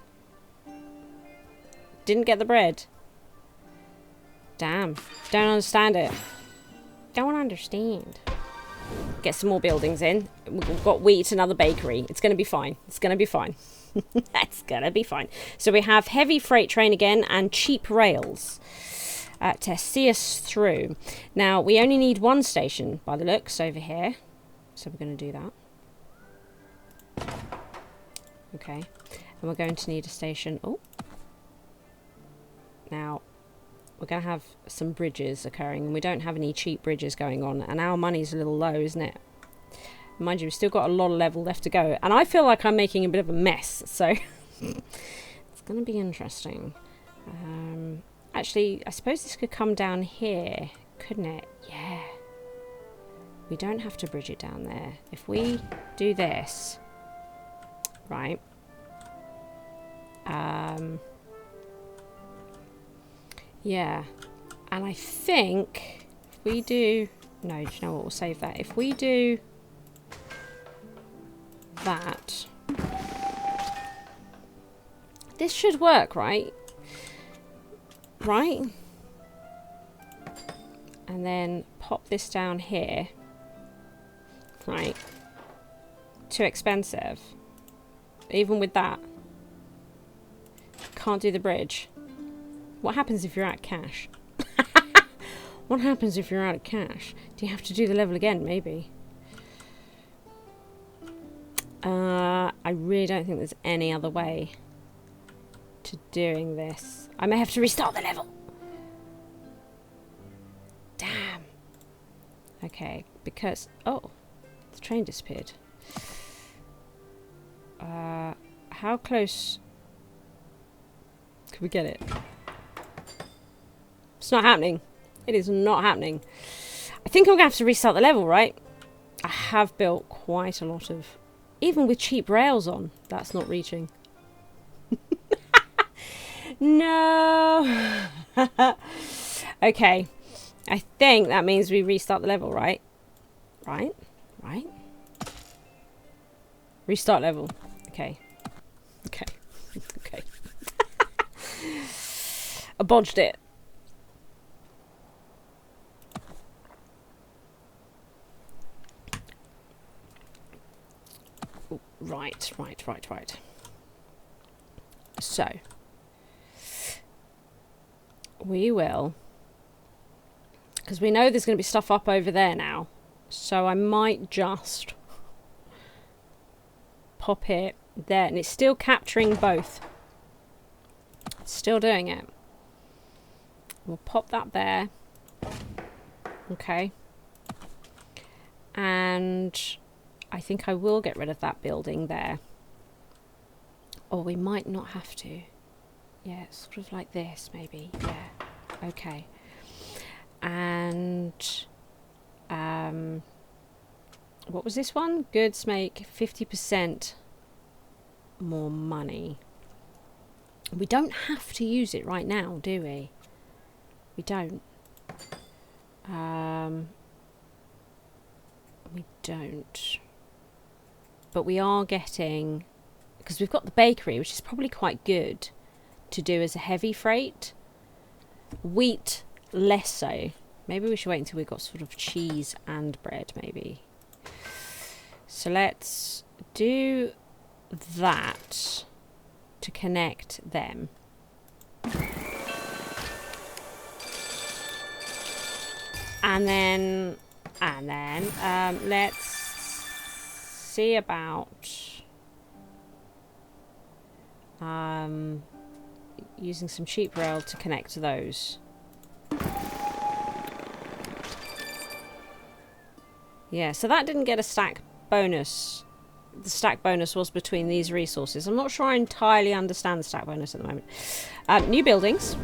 Didn't get the bread. Damn. Don't understand it. Don't understand. Get some more buildings in. We've got wheat, another bakery. It's going to be fine. It's going to be fine. It's going to be fine. So we have heavy freight train again and cheap rails to see us through. Now, we only need one station by the looks over here. So we're going to do that. Okay. And we're going to need a station. Oh. Now, we're going to have some bridges occurring. And we don't have any cheap bridges going on. And our money's a little low, isn't it? Mind you, we've still got a lot of level left to go. And I feel like I'm making a bit of a mess. So, it's going to be interesting. Actually, I suppose this could come down here, couldn't it? Yeah. We don't have to bridge it down there. If we do this, right? Yeah. And I think if we do... No, do you know what? We'll save that. If we do that... This should work, right? Right? And then pop this down here. Right. Too expensive. Even with that. Can't do the bridge. What happens if you're out of cash? What happens if you're out of cash? Do you have to do the level again, maybe? I really don't think there's any other way to doing this. I may have to restart the level. Damn. Okay, because... Oh, the train disappeared. How close... Can we get it? It's not happening. It is not happening. I think I'm going to have to restart the level, right? I have built quite a lot of... Even with cheap rails on, that's not reaching. No. Okay. I think that means we restart the level, right? Right? Right? Restart level. Okay. Okay. Okay. I bodged it. Right. So, we will, because we know there's going to be stuff up over there now, so I might just pop it there, and it's still capturing both. It's still doing it. We'll pop that there. Okay. And I think I will get rid of that building there. Or we might not have to. Yeah, sort of like this, maybe. Yeah. Okay. And what was this one? Goods make 50% more money. We don't have to use it right now, do we? We don't. We don't. But we are getting... Because we've got the bakery, which is probably quite good to do as a heavy freight. Wheat, less so. Maybe we should wait until we've got sort of cheese and bread, maybe. So let's do that to connect them. And then let's see about using some cheap rail to connect those. Yeah, so that didn't get a stack bonus. The stack bonus was between these resources. I'm not sure I entirely understand the stack bonus at the moment. New buildings.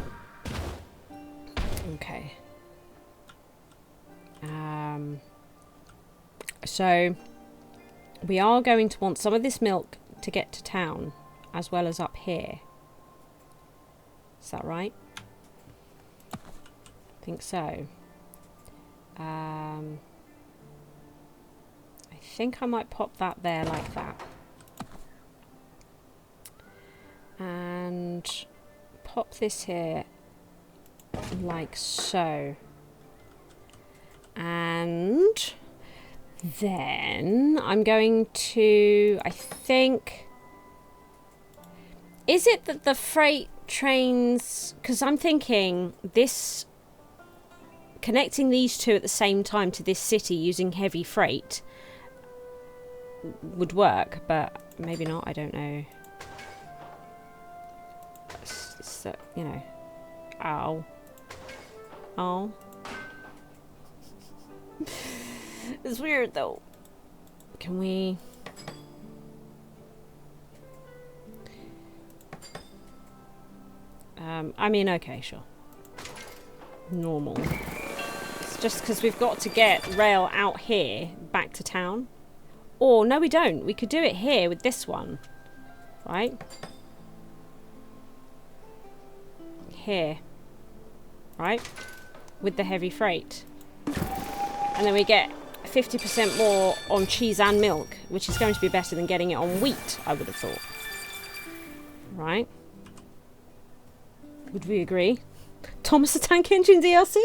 Okay. So we are going to want some of this milk to get to town, as well as up here. Is that right? I think so. I think I might pop that there like that. And pop this here like so. And then I'm going to, I think, is it that the freight trains, because I'm thinking this, connecting these two at the same time to this city using heavy freight would work, but maybe not, I don't know. So, you know, ow. Oh. It's weird though. Can we... I mean, okay, sure. Normal. It's just because we've got to get rail out here back to town. Or, no we don't. We could do it here with this one. Right? Here. Right? With the heavy freight. And then we get 50% more on cheese and milk, which is going to be better than getting it on wheat, I would have thought. Right? Would we agree? Thomas the Tank Engine DLC?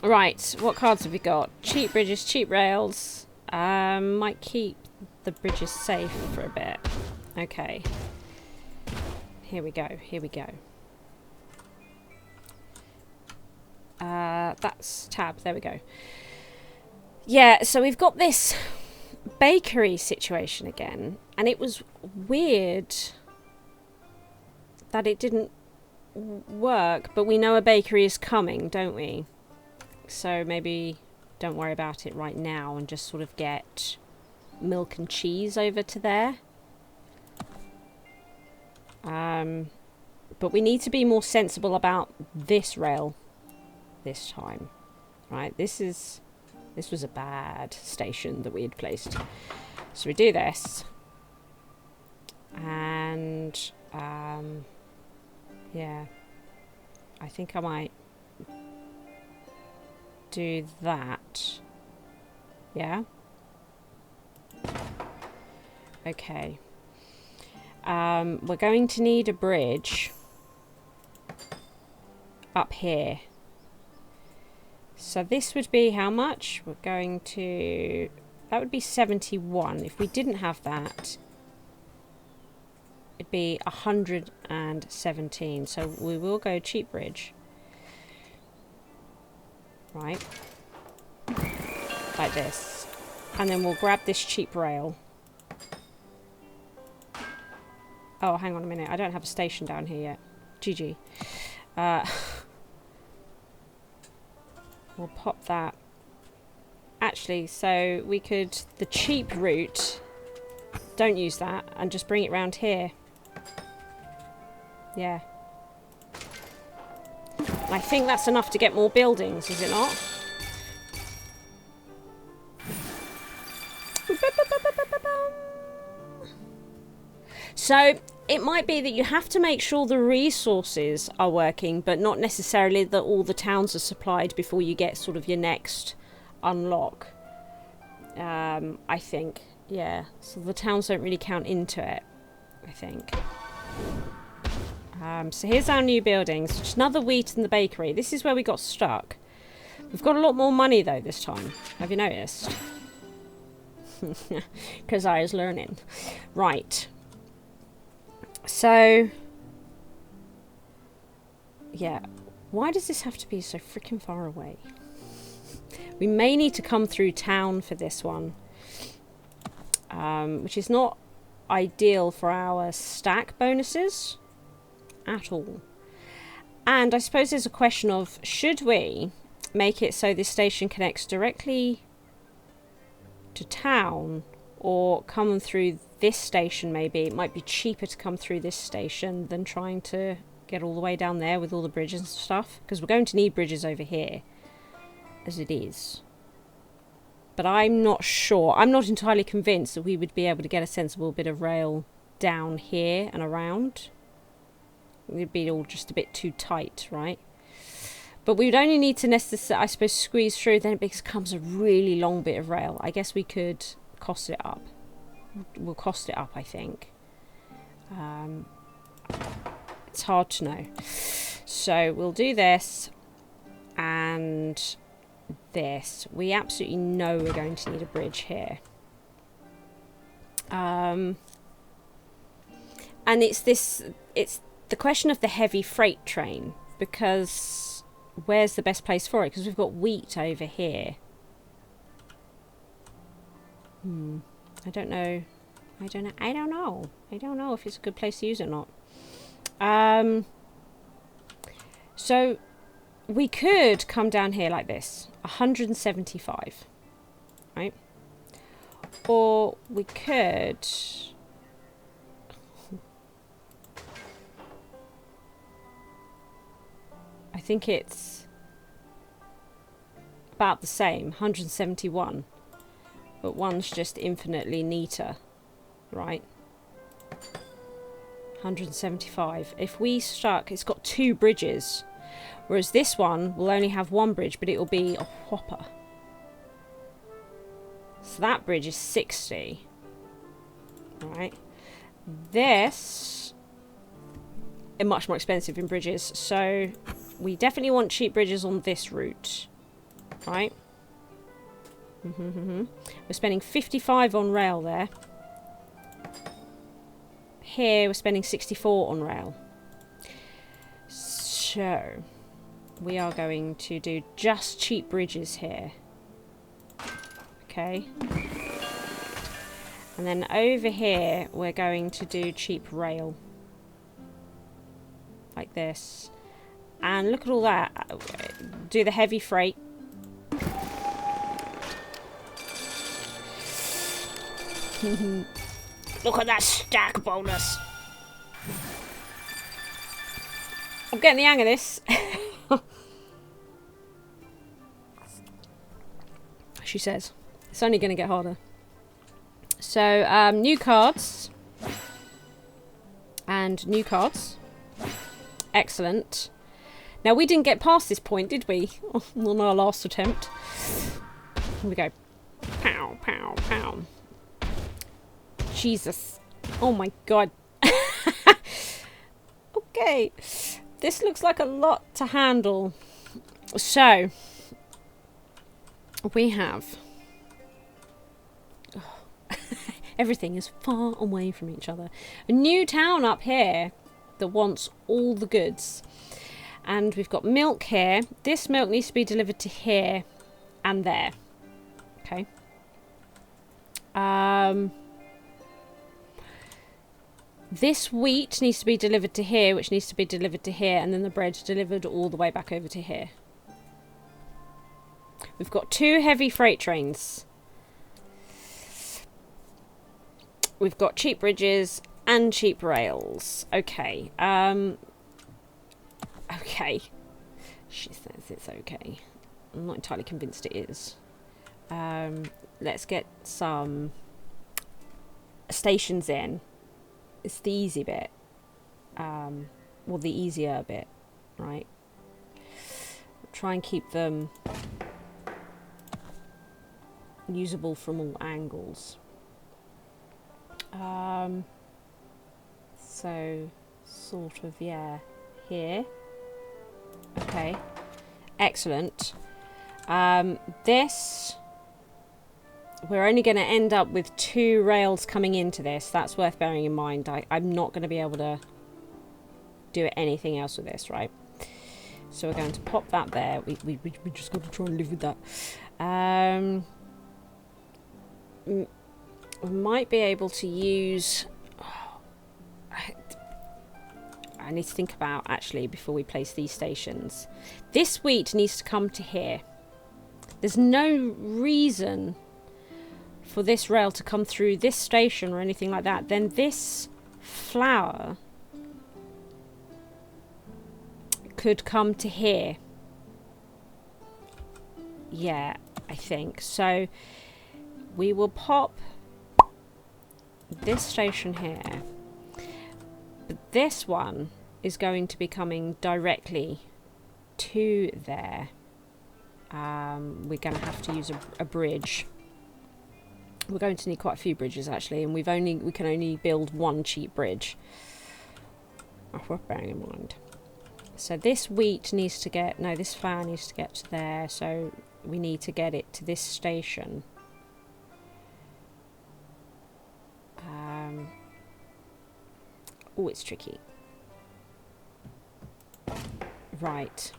Right, what cards have we got? Cheap bridges, cheap rails. Might keep the bridges safe for a bit. Okay. Here we go, here we go. That's tab, there we go. Yeah, so we've got this bakery situation again, and it was weird that it didn't work, but we know a bakery is coming, don't we? So maybe don't worry about it right now and just sort of get milk and cheese over to there. But we need to be more sensible about this rail this time. Right, this was a bad station that we had placed. So we do this. And yeah, I think I might do that. Yeah. Okay. We're going to need a bridge up here. So this would be how much? We're going to... That would be 71. If we didn't have that, it'd be 117. So we will go cheap bridge. Right. Like this. And then we'll grab this cheap rail. Oh, hang on a minute. I don't have a station down here yet. GG. We'll pop that. Actually, so we could... The cheap route, don't use that, and just bring it round here. Yeah. I think that's enough to get more buildings, is it not? So, it might be that you have to make sure the resources are working, but not necessarily that all the towns are supplied before you get sort of your next unlock. I think. Yeah. So the towns don't really count into it, I think. So here's our new buildings. Just another wheat and the bakery. This is where we got stuck. We've got a lot more money, though, this time. Have you noticed? Because I was learning. Right. So, yeah, why does this have to be so freaking far away? We may need to come through town for this one, which is not ideal for our stack bonuses at all. And I suppose there's a question of, should we make it so this station connects directly to town, or come through this station maybe? It might be cheaper to come through this station than trying to get all the way down there with all the bridges and stuff, because we're going to need bridges over here as it is. But I'm not sure. I'm not entirely convinced that we would be able to get a sensible bit of rail down here and around. It'd be all just a bit too tight, right? But we would only need to necessarily, I suppose, squeeze through, then it becomes a really long bit of rail. I guess we could cost it up. We'll cost it up, I think. It's hard to know. So we'll do this and this. We absolutely know we're going to need a bridge here. And it's the question of the heavy freight train, because where's the best place for it? Because we've got wheat over here. I don't know if it's a good place to use it or not. So we could come down here like this, 175, right? Or we could I think it's about the same, 171, but one's just infinitely neater, right? 175. If we stuck, it's got 2 bridges, whereas this one will only have 1 bridge, but it will be a whopper. So that bridge is 60, right? This is much more expensive in bridges, so we definitely want cheap bridges on this route, right? We're spending 55 on rail there. Here we're spending 64 on rail. So we are going to do just cheap bridges here. Okay. And then over here we're going to do cheap rail. Like this. And look at all that. Do the heavy freight. Look at that stack bonus. I'm getting the hang of this. She says. It's only going to get harder. So, new cards. And new cards. Excellent. Now, we didn't get past this point, did we? On our last attempt. Here we go. Pow, pow, pow. Jesus. Oh my god. Okay. This looks like a lot to handle. So, we have... everything is far away from each other. A new town up here that wants all the goods. And we've got milk here. This milk needs to be delivered to here and there. Okay. This wheat needs to be delivered to here, which needs to be delivered to here, and then the bread delivered all the way back over to here. We've got 2 heavy freight trains. We've got cheap bridges and cheap rails. Okay. Okay. She says it's okay. I'm not entirely convinced it is. Let's get some stations in. It's the easy bit. Well, the easier bit, right? Try and keep them usable from all angles. So, sort of, yeah, here. Okay, excellent. This, we're only going to end up with 2 rails coming into this. That's worth bearing in mind. I'm not going to be able to do anything else with this, right? So we're going to pop that there. We just got to try and live with that. We might be able to use... I need to think about, actually, before we place these stations. This wheat needs to come to here. There's no reason for this rail to come through this station or anything like that. Then this flour could come to here. Yeah, I think. So we will pop this station here. But this one is going to be coming directly to there. We're going to have to use a bridge. We're going to need quite a few bridges actually, and we can only build one cheap bridge. Oh, we're bearing in mind. So this wheat needs to get, no, this flour needs to get to there, so we need to get it to this station. Oh, it's tricky. Right.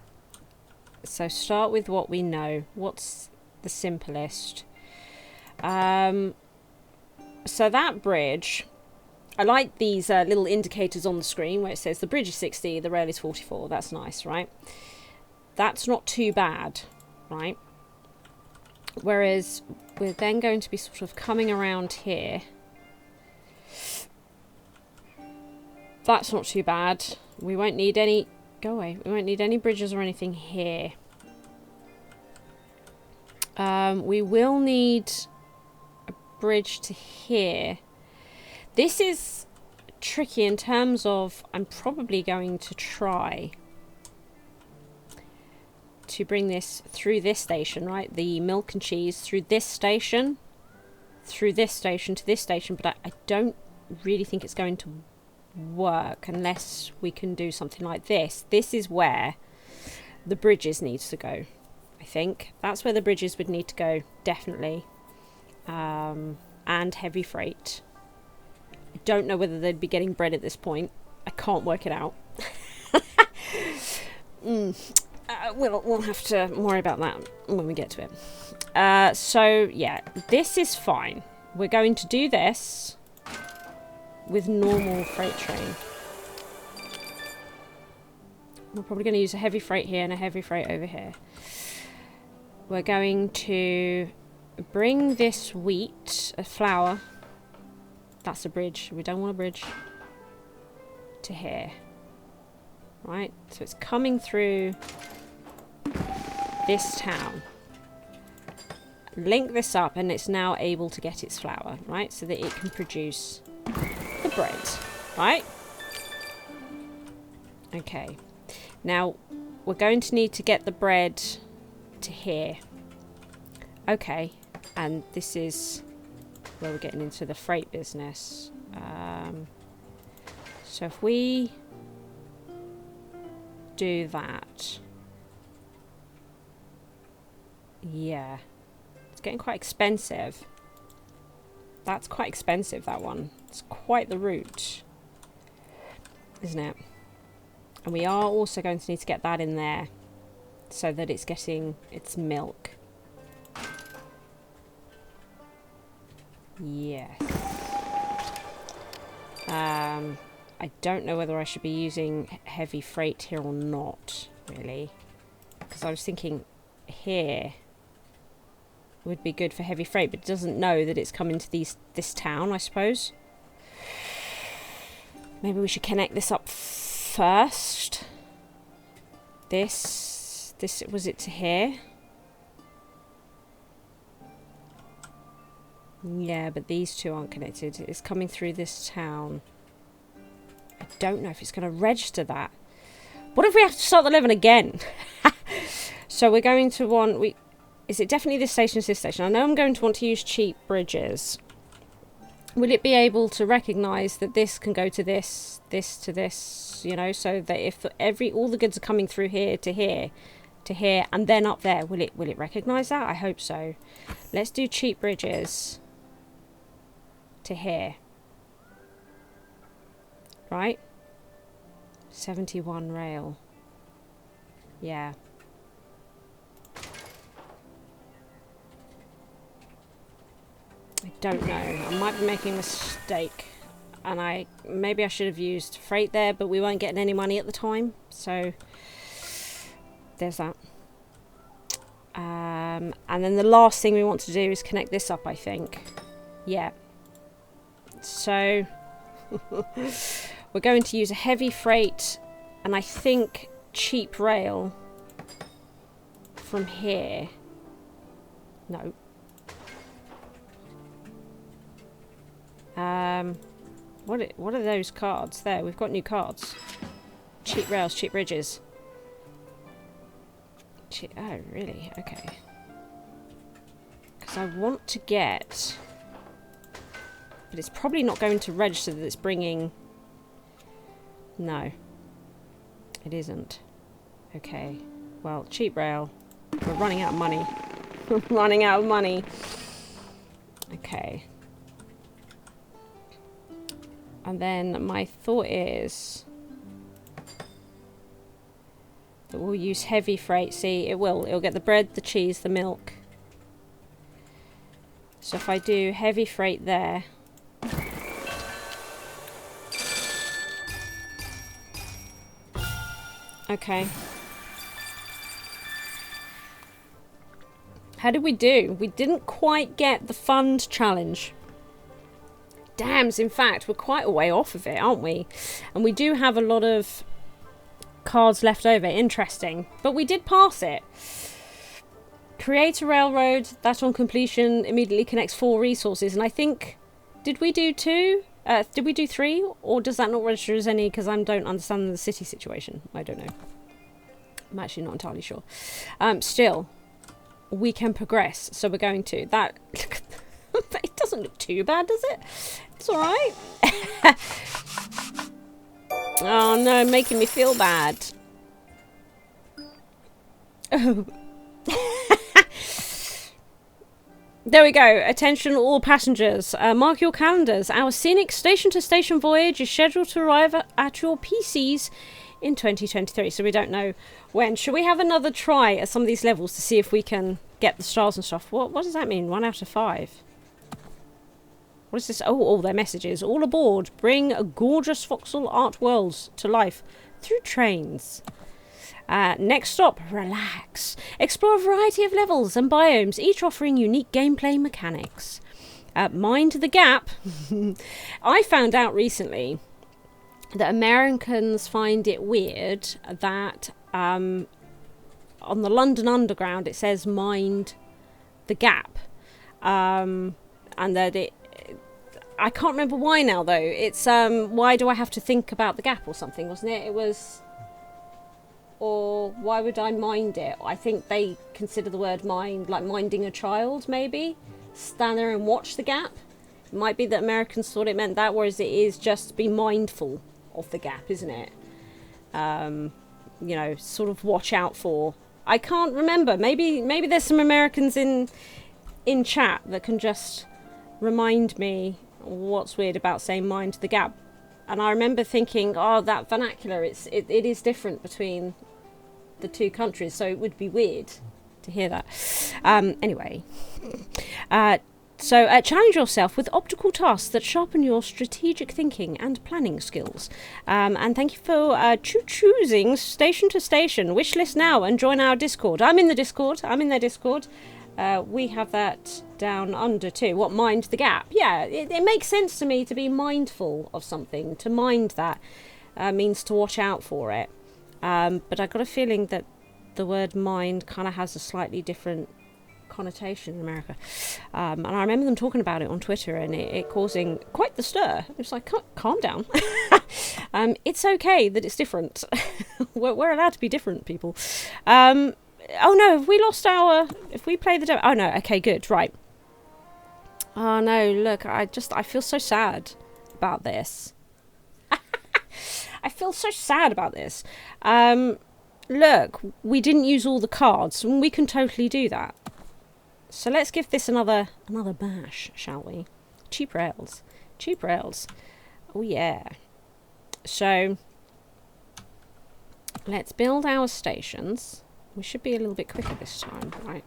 So start with what we know. What's the simplest? So that bridge, I like these little indicators on the screen where it says the bridge is 60, the rail is 44. That's nice, right? That's not too bad, right? Whereas we're then going to be sort of coming around here. That's not too bad. We won't need any... Go away. We won't need any bridges or anything here. We will need a bridge to here. This is tricky in terms of I'm probably going to try to bring this through this station, right? The milk and cheese through this station to this station, but I don't really think it's going to work unless we can do something like this. This is where the bridges need to go. I think that's where the bridges would need to go, definitely. And heavy freight. I don't know whether they'd be getting bread at this point. I can't work it out. We'll have to worry about that when we get to it. So yeah, this is fine. We're going to do this with normal freight train. We're probably going to use a heavy freight here and a heavy freight over here. We're going to bring this wheat, a flour, that's a bridge, we don't want a bridge, to here. Right, so it's coming through this town. Link this up and it's now able to get its flour, right, so that it can produce the bread, right? Okay, now we're going to need to get the bread to here. Okay, and this is where we're getting into the freight business. So if we do that, yeah, it's getting quite expensive. That's quite expensive, that one. It's quite the route, isn't it? And we are also going to need to get that in there so that it's getting its milk. Yes. I don't know whether I should be using heavy freight here or not, really. Because I was thinking here would be good for heavy freight, but it doesn't know that it's coming to this town, I suppose. Maybe we should connect this up first. This was it to here? Yeah, but these two aren't connected. It's coming through this town. I don't know if it's going to register that. What if we have to start the level again? So we're going to want... Is it definitely this station or this station? I know I'm going to want to use cheap bridges. Will it be able to recognise that this can go to this, this to this, you know, so that if all the goods are coming through here to here, to here, and then up there, will it recognise that? I hope so. Let's do cheap bridges to here. Right? 71 rail. Yeah. I don't know. I might be making a mistake. And maybe I should have used freight there, but we weren't getting any money at the time. So there's that. And then the last thing we want to do is connect this up, I think. Yeah. So we're going to use a heavy freight and I think cheap rail from here. No. What are those cards? There, we've got new cards. Cheap rails, cheap bridges. Oh, really? Okay. Because I want to get... But it's probably not going to register that it's bringing... No. It isn't. Okay. Well, cheap rail. We're running out of money. We're running out of money. Okay. And then my thought is... that we'll use heavy freight. See, it will. It'll get the bread, the cheese, the milk. So if I do heavy freight there... Okay. How did we do? We didn't quite get the fund challenge. Damns, in fact, we're quite a way off of it, aren't we? And we do have a lot of cards left over. Interesting. But we did pass it. Create a railroad that on completion immediately connects 4 resources. And I think... Did we do 2? Did we do 3? Or does that not register as any? Because I don't understand the city situation. I don't know. I'm actually not entirely sure. Still, we can progress. So we're going to. That... It doesn't look too bad, does it? It's alright. Oh no, making me feel bad. Oh. There we go. Attention all passengers. Mark your calendars. Our scenic station-to-station voyage is scheduled to arrive at your PCs in 2023. So we don't know when. Should we have another try at some of these levels to see if we can get the stars and stuff? What does that mean? 1 out of 5. What is this? Oh, their messages. All aboard. Bring a gorgeous voxel-art worlds to life through trains. Next stop, relax. Explore a variety of levels and biomes, each offering unique gameplay mechanics. Mind the gap. I found out recently that Americans find it weird that on the London Underground it says mind the gap. And that it... I can't remember why now though. It's why do I have to think about the gap or something, wasn't it? It was... Or why would I mind it? I think they consider the word mind like minding a child, maybe. Stand there and watch the gap. It might be that Americans thought it meant that, whereas it is just be mindful of the gap, isn't it? You know, sort of watch out for. I can't remember. Maybe there's some Americans in chat that can just remind me what's weird about saying mind the gap. And I remember thinking, oh, that vernacular, it is different between the two countries, so it would be weird to hear that. Anyway, so challenge yourself with optical tasks that sharpen your strategic thinking and planning skills. And thank you for choosing station to station. Wishlist now and join our Discord. I'm in the Discord. I'm in their Discord. We have that down under too. What, mind the gap? Yeah, it makes sense to me to be mindful of something. To mind that means to watch out for it. But I got a feeling that the word mind kind of has a slightly different connotation in America. And I remember them talking about it on Twitter and it causing quite the stir. It was like, calm down. It's okay that it's different. We're allowed to be different, people. Oh no, have we lost our... If we play the demo... Oh no, okay, good, right. Oh no, look, I feel so sad about this. I feel so sad about this. Look, we didn't use all the cards, and we can totally do that. So let's give this another bash, shall we? Cheap rails. Cheap rails. Oh yeah. So, let's build our stations. We should be a little bit quicker this time, right?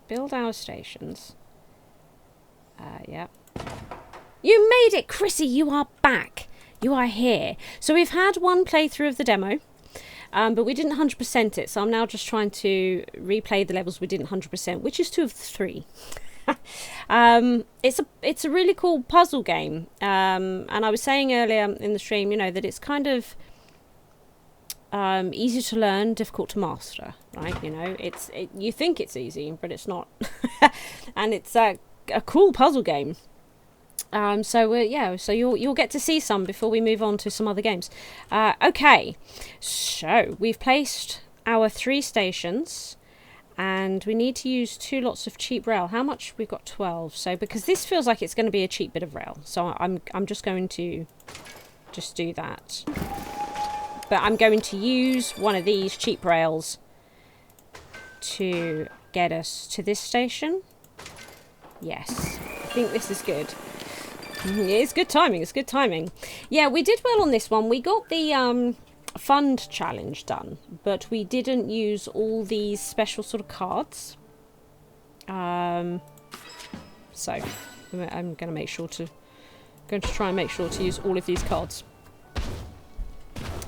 Build our stations. Yeah. You made it, Chrissy! You are back! You are here. So we've had one playthrough of the demo, but we didn't 100% it, so I'm now just trying to replay the levels we didn't 100%, which is 2 of the 3. It's a really cool puzzle game, and I was saying earlier in the stream, you know, that it's kind of easy to learn, difficult to master, right? You know, you think it's easy, but it's not. And it's a cool puzzle game. Yeah, so you'll get to see some before we move on to some other games. Okay, so we've placed our 3 stations, and we need to use 2 lots of cheap rail. How much? We've got 12. So because this feels like it's going to be a cheap bit of rail, so I'm just going to just do that. But I'm going to use one of these cheap rails to get us to this station. Yes, I think this is good. It's good timing. It's good timing. Yeah, we did well on this one. We got the fund challenge done, but we didn't use all these special sort of cards. So I'm going to make sure to try and make sure to use all of these cards.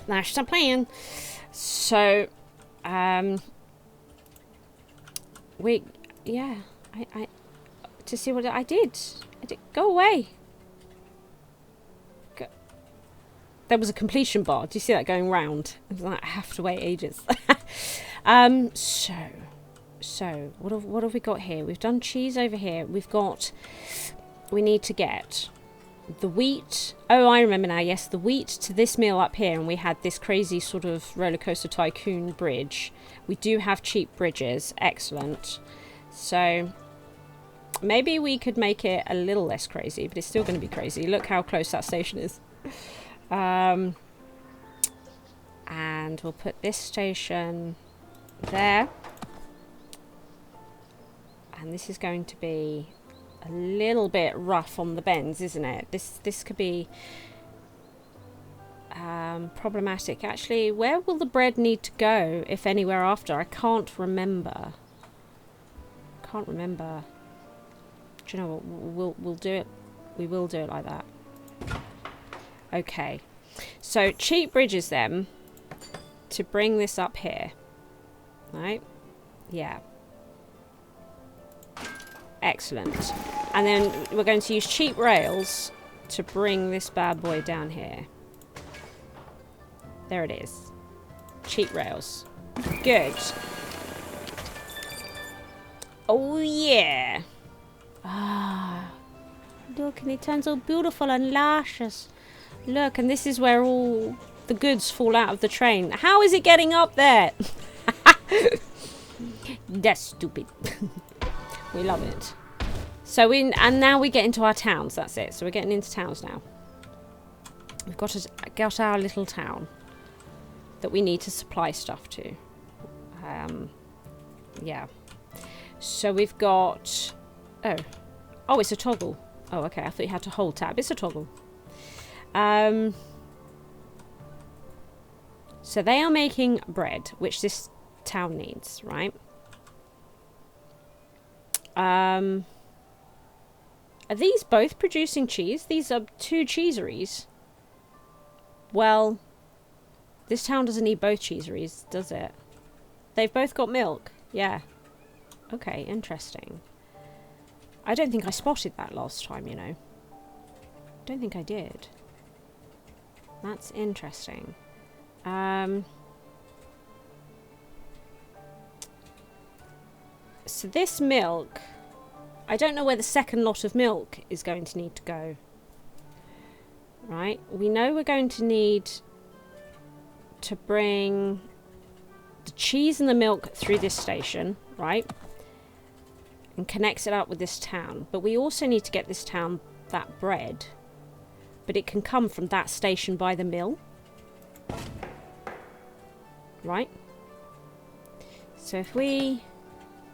That's the plan. So I to see what I did. Go away. There was a completion bar. Do you see that going round? I was like, I have to wait ages. So what have we got here? We've done cheese over here. We need to get the wheat. Oh, I remember now. Yes, the wheat to this mill up here, and we had this crazy sort of roller coaster tycoon bridge. We do have cheap bridges. Excellent. So maybe we could make it a little less crazy, but it's still going to be crazy. Look how close that station is. And we'll put this station there. And this is going to be a little bit rough on the bends, isn't it? This could be problematic. Actually, where will the bread need to go, if anywhere after? I can't remember. Do you know what? We'll do it. We will do it like that. Okay. So cheap bridges then to bring this up here. Right? Yeah. Excellent. And then we're going to use cheap rails to bring this bad boy down here. There it is. Cheap rails. Good. Oh yeah. Ah. Look, and it turns all beautiful and luscious. Look, and this is where all the goods fall out of the train. How is it getting up there? That's stupid. We love it. So and now we get into our towns. That's it. So we're getting into towns now. We've got our little town that we need to supply stuff to. Yeah. So we've got... Oh, it's a toggle. Oh, okay. I thought you had to hold tab. It's a toggle. So they are making bread, which this town needs, right? Are these both producing cheese? These are 2 cheeseries. Well, this town doesn't need both cheeseries, does it? They've both got milk. Yeah. Okay, interesting. I don't think I spotted that last time, you know. Don't think I did. That's interesting. So this milk, I don't know where the second lot of milk is going to need to go. Right? We know we're going to need to bring the cheese and the milk through this station, right? And connects it up with this town. But we also need to get this town that bread. But it can come from that station by the mill. Right? So if we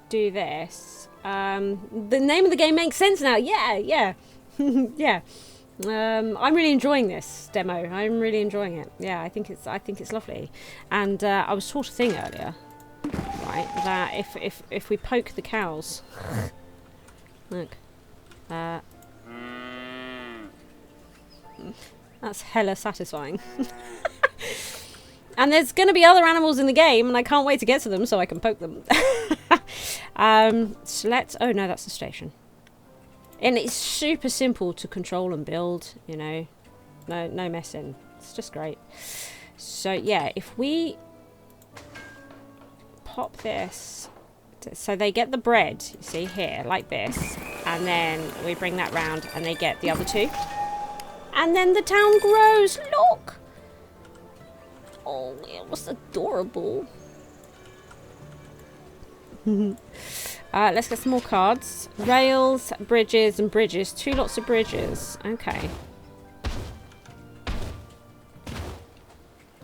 do this, the name of the game makes sense now. Yeah. Yeah. I'm really enjoying this demo. I'm really enjoying it. Yeah, I think it's lovely. And I was taught a thing earlier, right? That if we poke the cows, look, that's hella satisfying. And there's going to be other animals in the game, and I can't wait to get to them so I can poke them. So let's... Oh, no, that's the station. And it's super simple to control and build, you know. No messing. It's just great. So, yeah, if we pop this... So they get the bread, you see, here, like this. And then we bring that round and they get the other two. And then the town grows. Look! Oh, it was adorable. Let's get some more cards. Rails, bridges, and bridges. 2 lots of bridges. Okay.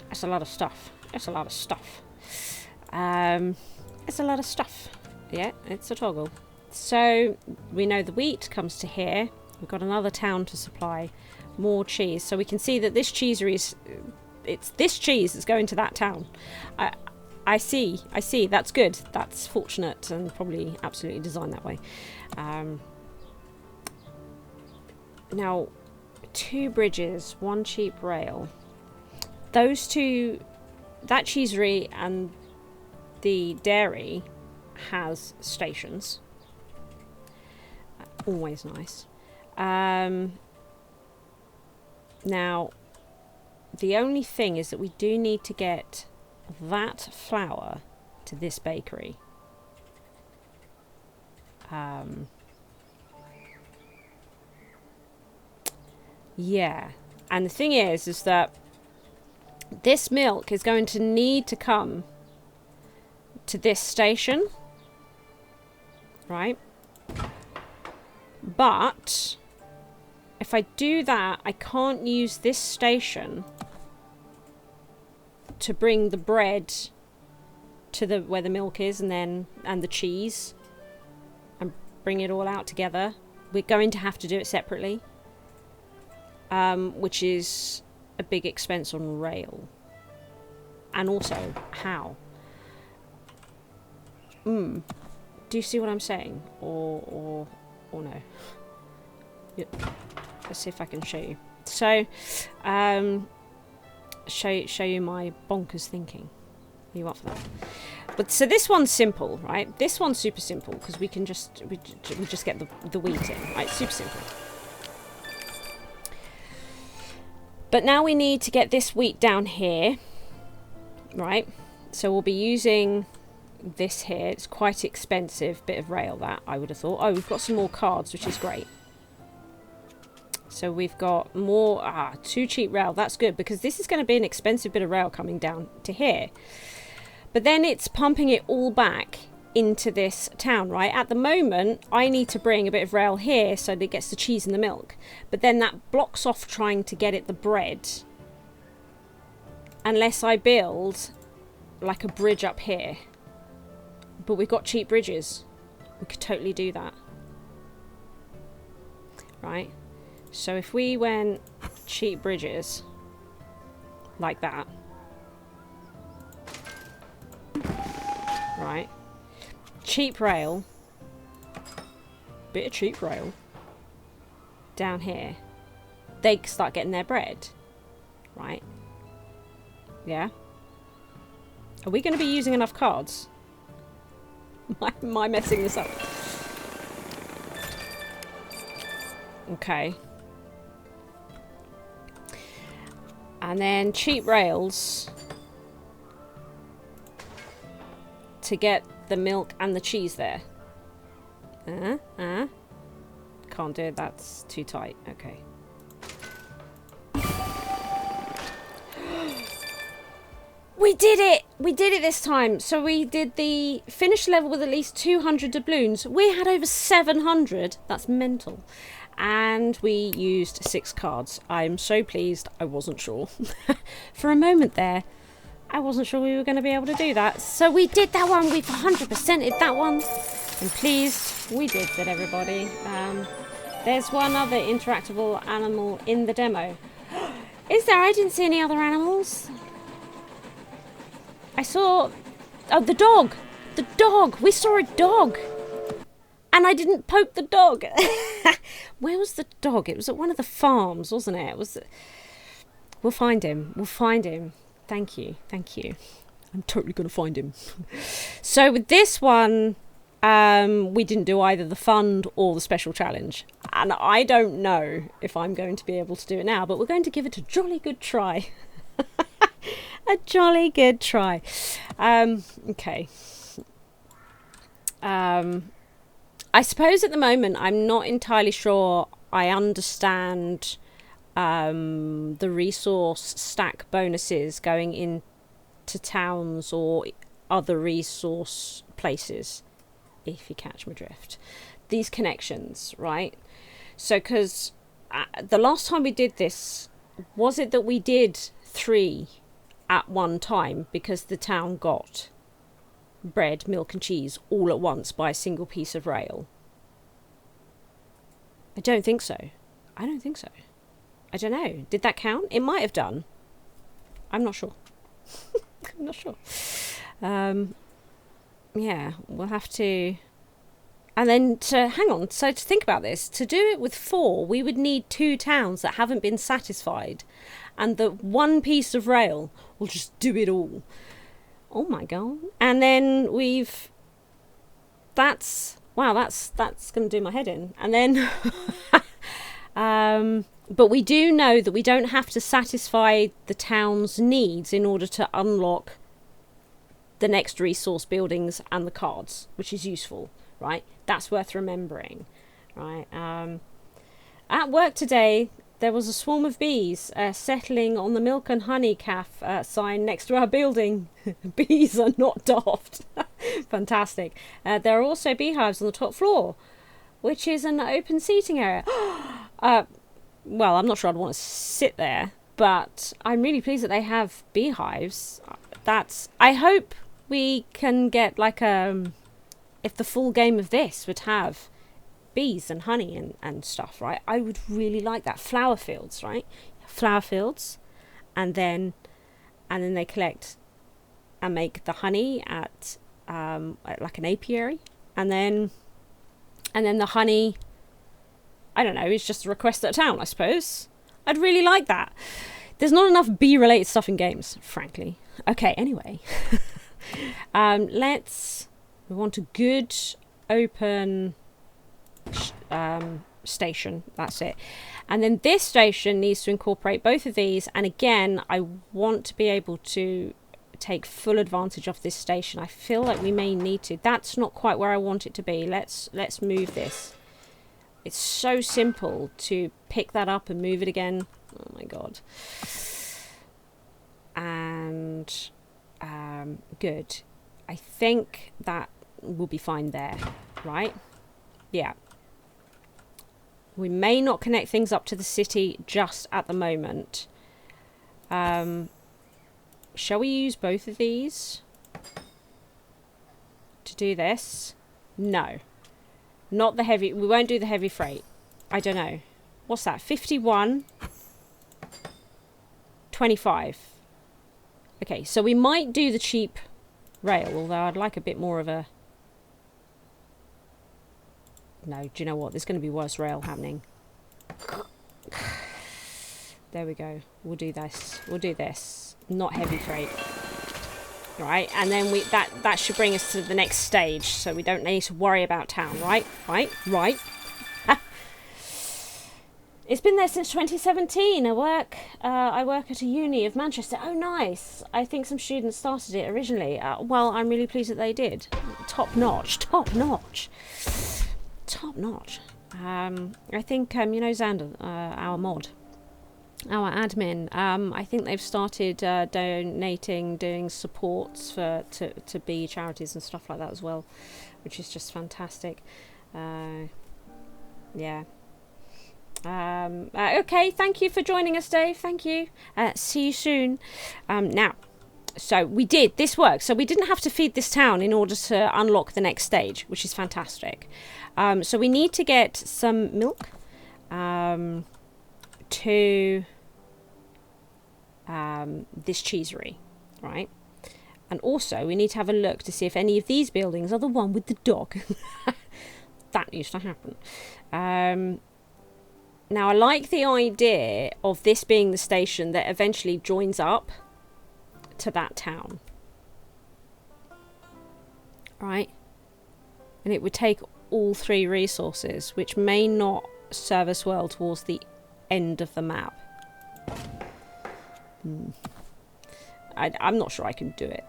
That's a lot of stuff. That's a lot of stuff. It's a lot of stuff. Yeah, it's a toggle. So we know the wheat comes to here. We've got another town to supply more cheese. So we can see that this cheesery is... It's this cheese that's going to that town. I see. That's good. That's fortunate and probably absolutely designed that way. Now, 2 bridges, 1 cheap rail. Those two, that cheesery and the dairy has stations. Always nice. Now, the only thing is that we do need to get that flour to this bakery. Yeah, and the thing is that this milk is going to need to come to this station, right? But if I do that, I can't use this station to bring the bread to the where the milk is and the cheese and bring it all out together. We're going to have to do it separately, which is a big expense on rail. And also, how? Do you see what I'm saying? Or no? Yep. Let's see if I can show you. So, show you my bonkers thinking. Are you up for that? But so this one's simple, right? This one's super simple because we can just we just get the wheat in, right? Super simple. But now we need to get this wheat down here, right? So we'll be using this here. It's quite expensive bit of rail, that I would have thought. Oh, we've got some more cards, which is great. So we've got more, 2 cheap rail. That's good because this is going to be an expensive bit of rail coming down to here. But then it's pumping it all back into this town, right? At the moment, I need to bring a bit of rail here so that it gets the cheese and the milk. But then that blocks off trying to get it the bread. Unless I build like a bridge up here. But we've got cheap bridges. We could totally do that. Right? So if we went cheap bridges like that. Right? Cheap rail. Bit of cheap rail. Down here. They start getting their bread. Right? Yeah? Are we going to be using enough cards? Am I messing this up? Okay. And then cheap rails to get the milk and the cheese there. Can't do it. That's too tight. Okay. We did it! We did it this time. So we did the finish level with at least 200 doubloons. We had over 700. That's mental. And we used 6 cards. I'm so pleased. I wasn't sure. For a moment there, I wasn't sure we were going to be able to do that. So we did that one. We've 100%ed that one. I'm pleased we did that, everybody. There's one other interactable animal in the demo. Is there? I didn't see any other animals. I saw... Oh, the dog! The dog! We saw a dog! And I didn't poke the dog. Where was the dog? It was at one of the farms, wasn't it? It was... We'll find him. We'll find him. Thank you. Thank you. I'm totally going to find him. So with this one, we didn't do either the fund or the special challenge. And I don't know if I'm going to be able to do it now, but we're going to give it a jolly good try. A jolly good try. Okay. I suppose at the moment I'm not entirely sure I understand the resource stack bonuses going into towns or other resource places, if you catch my drift. These connections, right? So, because the last time we did this, was it that we did 3 at one time because the town got bread, milk and cheese all at once by a single piece of rail? I don't think so. I don't think so. I don't know. Did that count? It might have done. I'm not sure. I'm not sure. Yeah, we'll have to... And then hang on, so to think about this, to do it with 4, we would need 2 towns that haven't been satisfied. And the one piece of rail will just do it all. Oh my God. And then we've... That's... Wow, that's going to do my head in. And then... but we do know that we don't have to satisfy the town's needs in order to unlock the next resource buildings and the cards, which is useful, right? That's worth remembering, right? At work today, there was a swarm of bees settling on the milk and honey calf sign next to our building. Bees are not daft. Fantastic. There are also beehives on the top floor, which is an open seating area. Well, I'm not sure I'd want to sit there, but I'm really pleased that they have beehives. I hope we can get like if the full game of this would have bees and honey and stuff, right? I would really like that. Flower fields, right? Flower fields, and then they collect and make the honey at like an apiary, and then the honey, I don't know, it's just a request at a town, I suppose. I'd really like that. There's not enough bee-related stuff in games, frankly. Okay, anyway. We want a good, open station. That's it. And then this station needs to incorporate both of these. And again, I want to be able to take full advantage of this station. I feel like we may need to. That's not quite where I want it to be. Let's move this. It's so simple to pick that up and move it again. Oh my God. And good. I think that will be fine there, right? Yeah. We may not connect things up to the city just at the moment. Shall we use both of these to do this? No. Not the heavy... We won't do the heavy freight. I don't know. What's that? 51. 25. Okay, so we might do the cheap rail, although I'd like a bit more of a... No, do you know what? There's going to be worse rail happening. There we go. We'll do this. We'll do this. Not heavy freight. Right, and then that should bring us to the next stage, so we don't need to worry about town, right? Right. It's been there since 2017. I work at a uni of Manchester. Oh, nice. I think some students started it originally. Well, I'm really pleased that they did. Top notch. I think, you know, Xander, our mod, our admin, I think they've started donating, doing supports to bee charities and stuff like that as well, which is just fantastic. Yeah. Okay, thank you for joining us, Dave. Thank you. See you soon. Now, so we did this work. So we didn't have to feed this town in order to unlock the next stage, which is fantastic. So we need to get some milk to this cheesery, right? And also we need to have a look to see if any of these buildings are the one with the dog. That used to happen. Now I like the idea of this being the station that eventually joins up to that town, right? And it would take all 3 resources, which may not serve us well towards the end of the map. I'm not sure I can do it,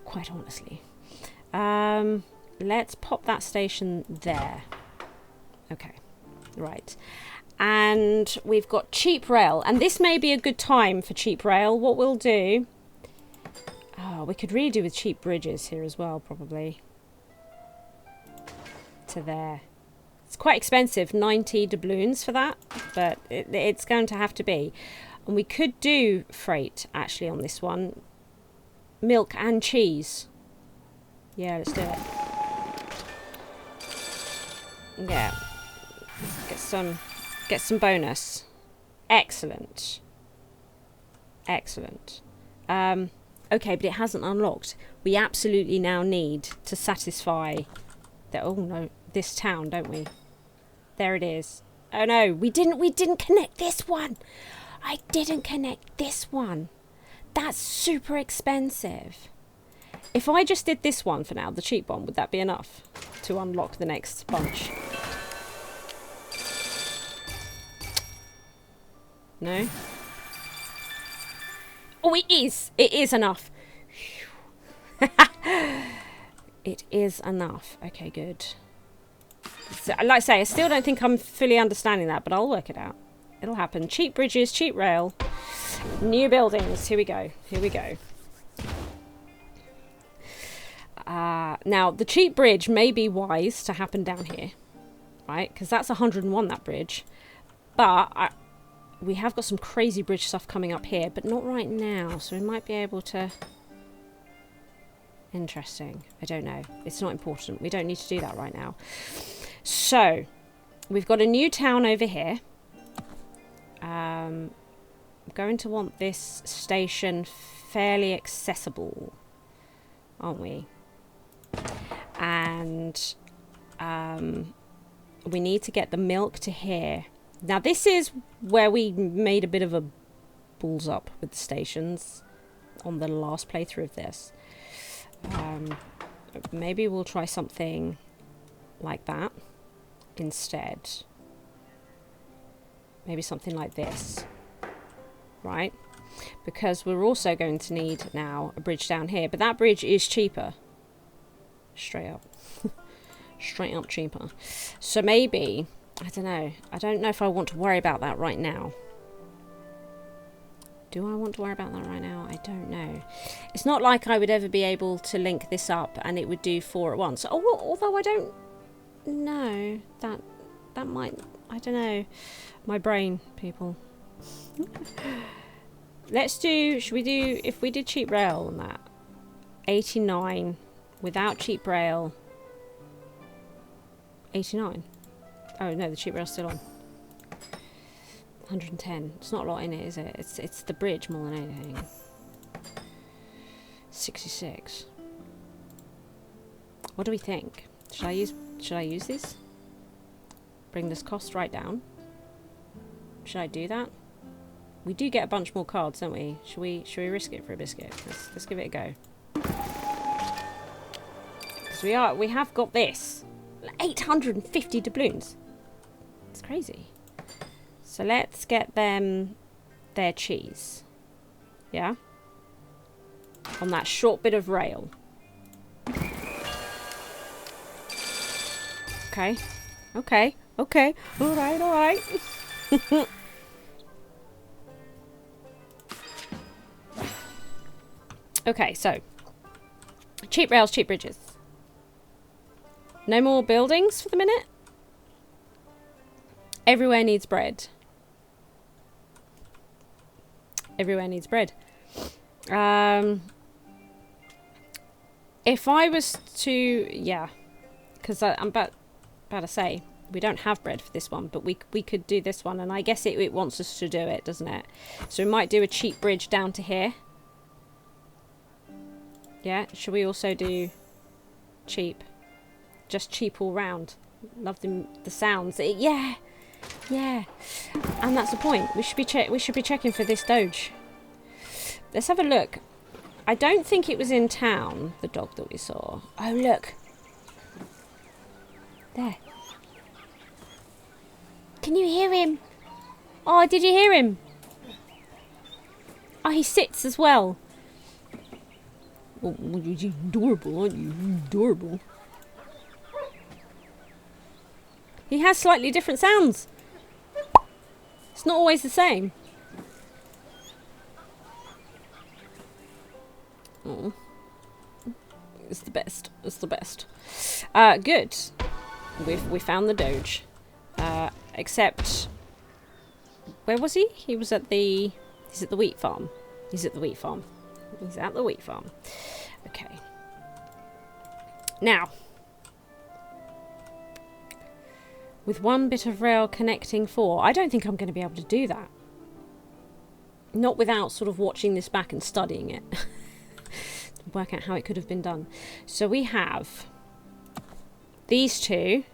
quite honestly. let's pop that station there. Okay, right. And we've got cheap rail, and this may be a good time for cheap rail. What we'll do, oh, we could really do with cheap bridges here as well, probably. To there. It's quite expensive, 90 doubloons for that, but it's going to have to be. And we could do freight, actually, on this one. Milk and cheese. Yeah, let's do it. Yeah. Get some bonus. Excellent. Excellent. Okay, but it hasn't unlocked. We absolutely now need to satisfy the, oh no, this town, don't we? There it is. Oh no, we didn't connect this one. I didn't connect this one. That's super expensive. If I just did this one for now, the cheap one, would that be enough to unlock the next bunch? No? Oh, it is. It is enough. It is enough. Okay, good. So, like I say, I still don't think I'm fully understanding that, but I'll work it out. It'll happen. Cheap bridges, cheap rail, new buildings. Here we go. Here we go. Now, the cheap bridge may be wise to happen down here, right? Because that's 101, that bridge. But we have got some crazy bridge stuff coming up here, but not right now. So we might be able to... Interesting. I don't know. It's not important. We don't need to do that right now. So, we've got a new town over here. I'm going to want this station fairly accessible, aren't we? And we need to get the milk to here. Now, this is where we made a bit of a balls up with the stations on the last playthrough of this. Maybe we'll try something like that instead. Maybe something like this, right? Because we're also going to need now a bridge down here, but that bridge is cheaper. Straight up. Straight up cheaper. So maybe, I don't know. I don't know if I want to worry about that right now. Do I want to worry about that right now? I don't know. It's not like I would ever be able to link this up and it would do 4 at once. Oh, well, although I don't know. That might... I don't know. My brain, people. Let's do... Should we do... If we did cheap rail on that. 89. Without cheap rail. 89. Oh, no. The cheap rail's still on. 110. It's not a lot in it, is it? It's the bridge more than anything. 66. What do we think? Should I use this? Bring this cost right down. Should I do that? We do get a bunch more cards, don't we? Should we risk it for a biscuit? Let's give it a go. Because we have got this. 850 doubloons. It's crazy. So let's get them their cheese. Yeah? On that short bit of rail. Okay. Okay. Okay. Alright, alright. Okay, so. Cheap rails, cheap bridges. No more buildings for the minute. Everywhere needs bread. Everywhere needs bread. If I was to... Yeah. Because I'm about to say, we don't have bread for this one, but we could do this one, and I guess it wants us to do it, doesn't it? So we might do a cheap bridge down to here. Yeah, should we also do cheap? Just cheap all round. Love the sounds. Yeah, yeah. And that's the point. We should be checking for this Doge. Let's have a look. I don't think it was in town, the dog that we saw. Oh, look. There. Can you hear him? Oh, did you hear him? Oh, he sits as well. Oh, you're adorable, aren't you? You're adorable. He has slightly different sounds. It's not always the same. Oh. It's the best. It's the best. Good. We found the Doge. Except, where was he? He was at the... He's at the wheat farm. He's at the wheat farm. He's at the wheat farm. Okay. Now, with one bit of rail connecting 4, I don't think I'm going to be able to do that. Not without sort of watching this back and studying it. Work out how it could have been done. So we have these two,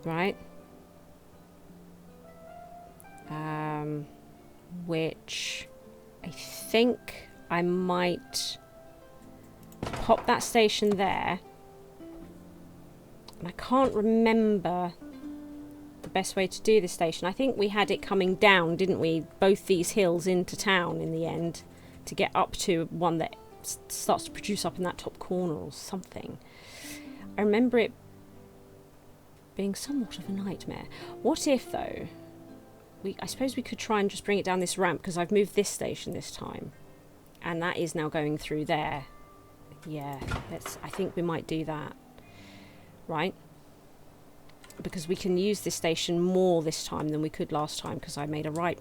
right? Which I think I might pop that station there. And I can't remember the best way to do this station. I think we had it coming down, didn't we? Both these hills into town in the end, to get up to one that starts to produce up in that top corner or something. I remember it being somewhat of a nightmare. What if, though, I suppose we could try and just bring it down this ramp, because I've moved this station this time. And that is now going through there. Yeah, I think we might do that. Right? Because we can use this station more this time than we could last time, because I made a right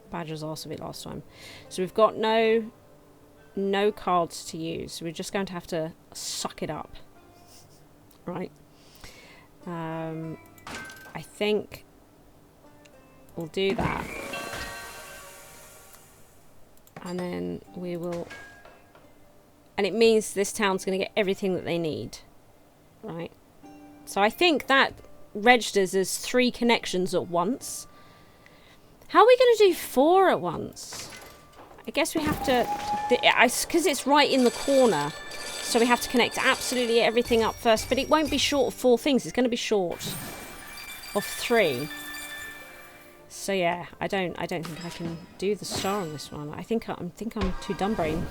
badger's arse of it last time. So we've got no cards to use. So we're just going to have to suck it up. Right? I think we'll do that. And then we will... And it means this town's going to get everything that they need. Right? So I think that registers as 3 connections at once. How are we going to do 4 at once? I guess we have to... Because it's right in the corner. So we have to connect absolutely everything up first. But it won't be short of 4 things. It's going to be short of 3. So yeah, I don't think I can do the star on this one. I think I'm too dumb brain.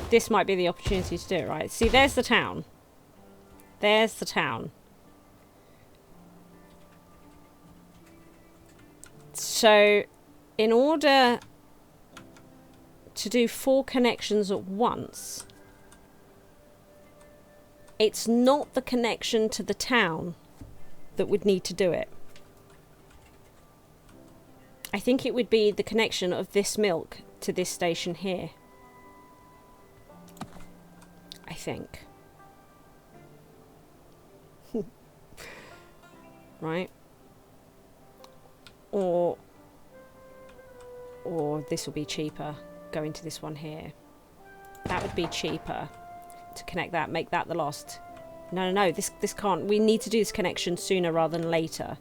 This might be the opportunity to do it, right? See, there's the town. There's the town. So, in order to do 4 connections at once, it's not the connection to the town that would need to do it. I think it would be the connection of this milk to this station here. I think. Right? Or this will be cheaper, going to this one here. That would be cheaper to connect that, make that the last. No, this can't. We need to do this connection sooner rather than later.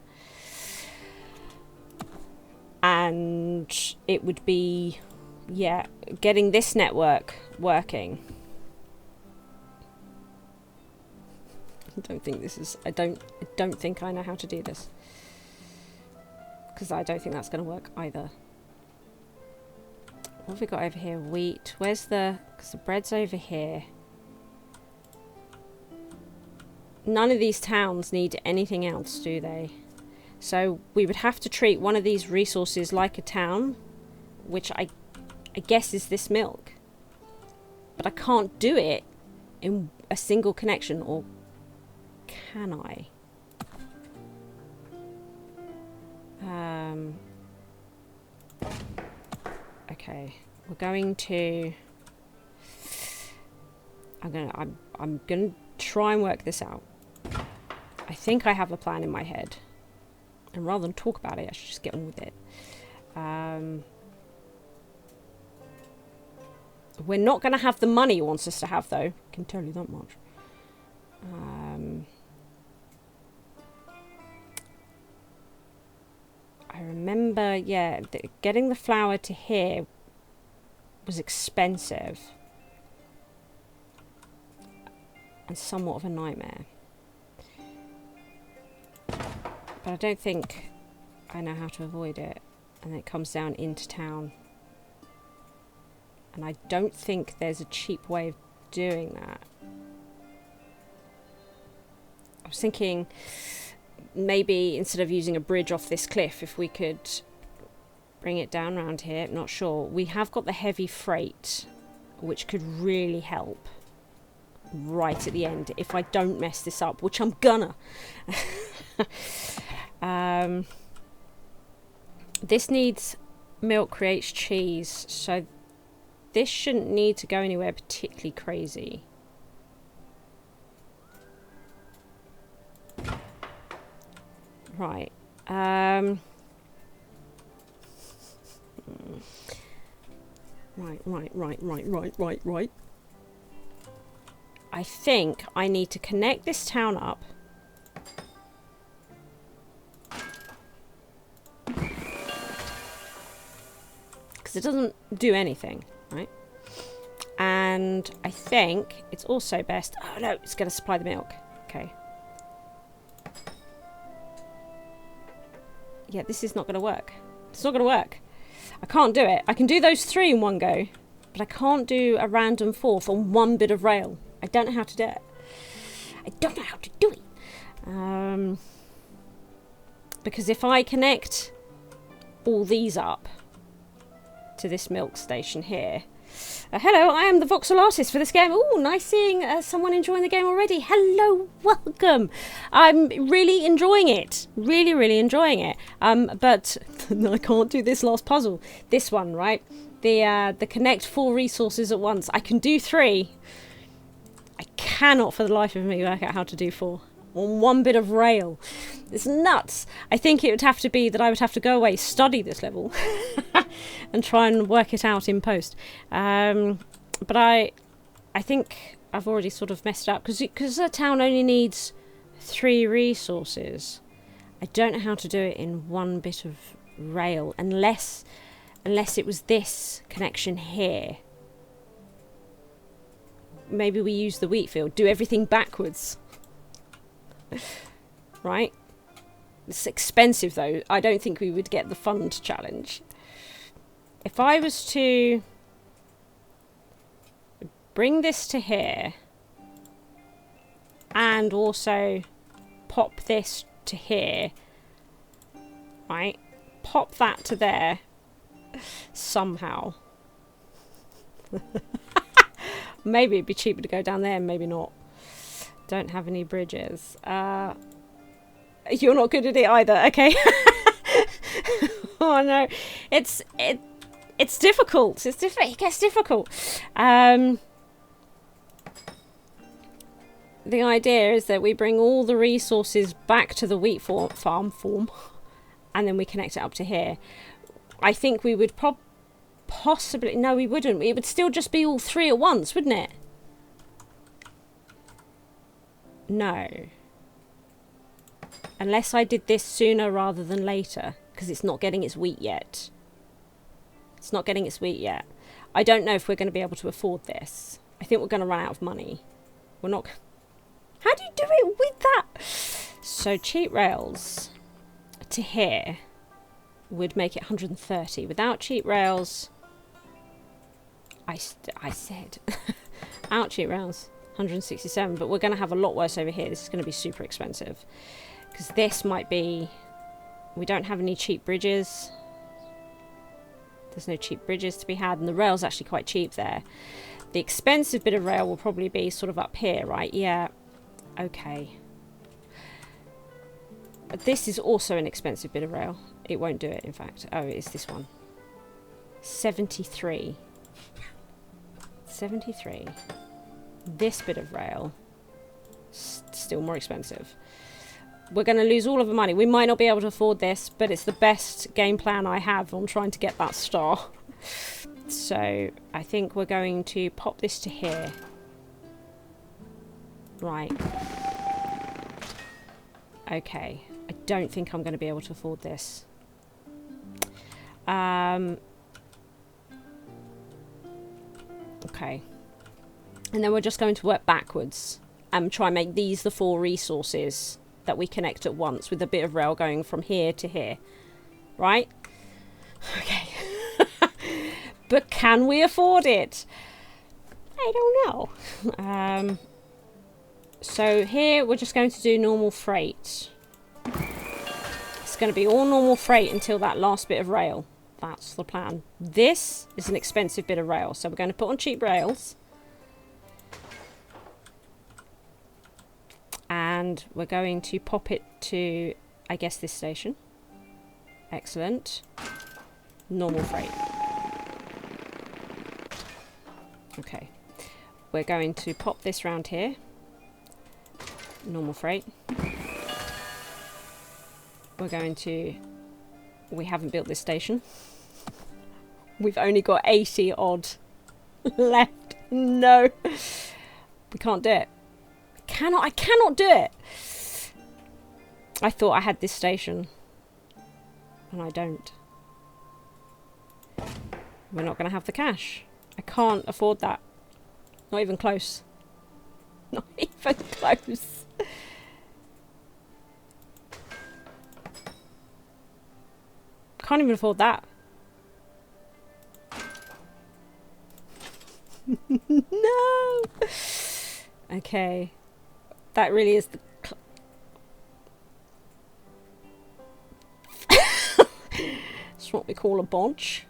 And it would be, yeah, getting this network working. I don't think this is... I don't think I know how to do this. Because I don't think that's going to work either. What have we got over here? Wheat. Where's the... Because the bread's over here. None of these towns need anything else, do they? So we would have to treat one of these resources like a town, which I guess is this milk. But I can't do it in a single connection, or can I? Okay, we're going to... I'm gonna try and work this out. I think I have a plan in my head. And rather than talk about it, I should just get on with it. We're not going to have the money he wants us to have, though. I can tell you that much. I remember, yeah, getting the flour to here was expensive. And somewhat of a nightmare. But I don't think I know how to avoid it. And it comes down into town. And I don't think there's a cheap way of doing that. was thinking maybe instead of using a bridge off this cliff, if we could bring it down around here. Not sure. We have got the heavy freight, which could really help right at the end if I don't mess this up, which I'm gonna. This needs milk creates cheese, so this shouldn't need to go anywhere particularly crazy. Right. Right. I think I need to connect this town up. Because it doesn't do anything, right? And I think it's also best... Oh no, it's going to supply the milk. Okay. Yeah, this is not going to work. It's not going to work. I can't do it. I can do those 3 in one go, but I can't do a random 4th on one bit of rail. I don't know how to do it. I don't know how to do it. Because if I connect all these up to this milk station here... hello, I am the voxel artist for this game. Oh, nice seeing someone enjoying the game already. Hello, welcome. I'm really enjoying it. Really, really enjoying it. But I can't do this last puzzle. This one, right? The connect 4 resources at once. I can do 3. I cannot for the life of me work out how to do 4 on one bit of rail. It's nuts. I think it would have to be that I would have to go away, study this level and try and work it out in post. But I think I've already sort of messed up because the town only needs 3 resources. I don't know how to do it in one bit of rail unless it was this connection here. Maybe we use the wheat field, do everything backwards. Right? It's expensive though. I don't think we would get the fund challenge. If I was to bring this to here and also pop this to here, right? Pop that to there somehow. Maybe it'd be cheaper to go down there, maybe not. Don't have any bridges. You're not good at it either. Okay. Oh no, it's difficult. It's difficult. It gets difficult. The idea is that we bring all the resources back to the wheat farm form, and then we connect it up to here. I think we would possibly... No, we wouldn't. It would still just be all 3 at once, wouldn't it? No. Unless I did this sooner rather than later, because it's not getting its wheat yet. It's not getting its wheat yet. I don't know if we're going to be able to afford this. I think we're going to run out of money. We're not... How do you do it with that? So cheap rails to here would make it 130. Without cheap rails, I said, out cheap rails, 167. But we're going to have a lot worse over here. This is going to be super expensive. Because this might be... We don't have any cheap bridges. There's no cheap bridges to be had. And the rail's actually quite cheap there. The expensive bit of rail will probably be sort of up here, right? Yeah. Okay. This is also an expensive bit of rail. It won't do it, in fact. Oh, it's this one. 73. 73. This bit of rail, still more expensive. We're going to lose all of the money. We might not be able to afford this, but it's the best game plan I have on trying to get that star. So I think we're going to pop this to here. Right. Okay. I don't think I'm going to be able to afford this. Okay. And then we're just going to work backwards and try and make these the 4 resources that we connect at once with a bit of rail going from here to here. Right? Okay. But can we afford it? I don't know. So here we're just going to do normal freight. It's going to be all normal freight until that last bit of rail. That's the plan. This is an expensive bit of rail, so we're going to put on cheap rails. And we're going to pop it to, I guess, this station. Excellent. Normal freight. Okay. We're going to pop this round here. Normal freight. We're going to... We haven't built this station. We've only got 80 odd left. No. We can't do it. I cannot do it. I thought I had this station. And I don't. We're not going to have the cash. I can't afford that. Not even close. Not even close. Can't even afford that. No. Okay. That really is the... It's what we call a bodge.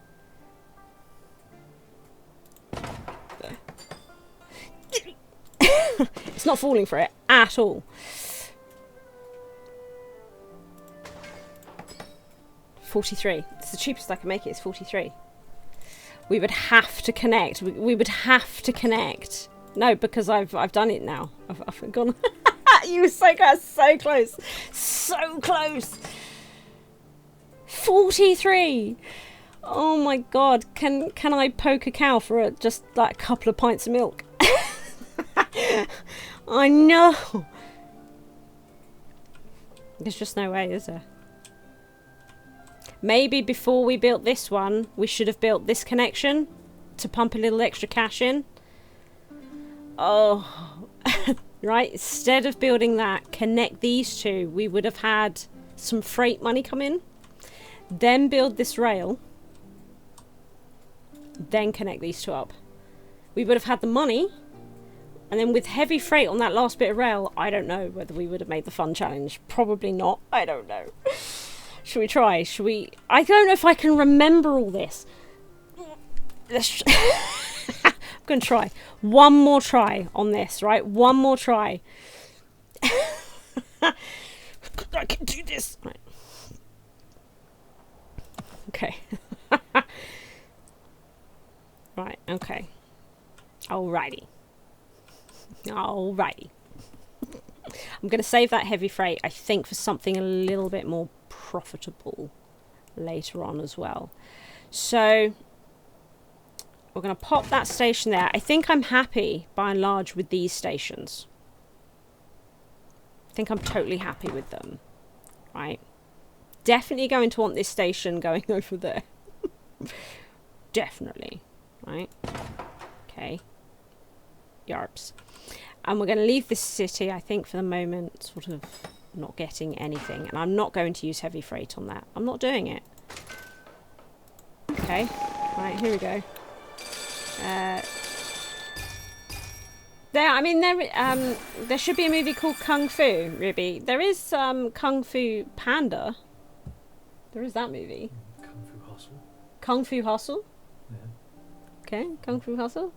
It's not falling for it at all. 43. It's the cheapest I can make it. It's 43. We would have to connect. We would have to connect. No, because I've done it now. I've gone. You were so close. So close. So close. 43. Oh my god. Can I poke a cow for just like a couple of pints of milk? I know. There's just no way, is there? Maybe before we built this one, we should have built this connection to pump a little extra cash in. Oh, right. Instead of building that, connect these two. We would have had some freight money come in. Then build this rail. Then connect these two up. We would have had the money. And then with heavy freight on that last bit of rail, I don't know whether we would have made the fun challenge. Probably not. I don't know. Should we try? Should we? I don't know if I can remember all this. I'm going to try. One more try on this, right? One more try. I can do this. Right. Okay. Right, okay. Alrighty. Alrighty. I'm going to save that heavy freight, I think, for something a little bit more profitable later on as well. So we're going to pop that station there. I think I'm happy by and large with these stations. I think I'm totally happy with them. Right. Definitely going to want this station going over there. Definitely. Right. Okay. Yarps. And we're going to leave this city, I think, for the moment, sort of not getting anything. And I'm not going to use heavy freight on that. I'm not doing it. Okay. Right, here we go. There should be a movie called Kung Fu, Ruby. There is Kung Fu Panda. There is that movie. Kung Fu Hustle. Kung Fu Hustle? Yeah. Okay, Kung Fu Hustle.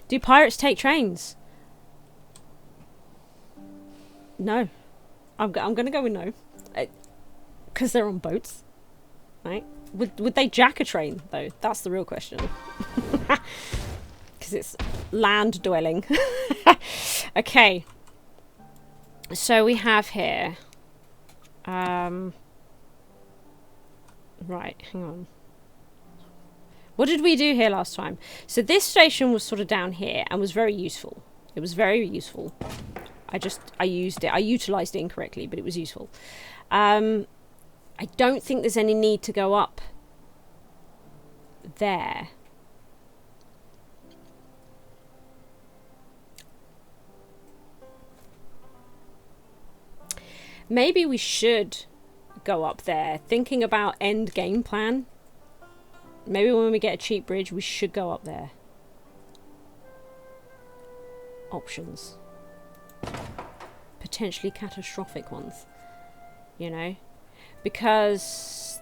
Do pirates take trains? No. I'm going to go with no. Because they're on boats. Right? Would they jack a train, though? That's the real question. Because it's land dwelling. Okay. So we have here... right, hang on. What did we do here last time? So this station was sort of down here and was very useful. It was very useful. I used it. I utilised it incorrectly, but it was useful. I don't think there's any need to go up there. Maybe we should go up there. Thinking about end game plan. Maybe when we get a cheap bridge, we should go up there. options. Potentially catastrophic ones, you know, because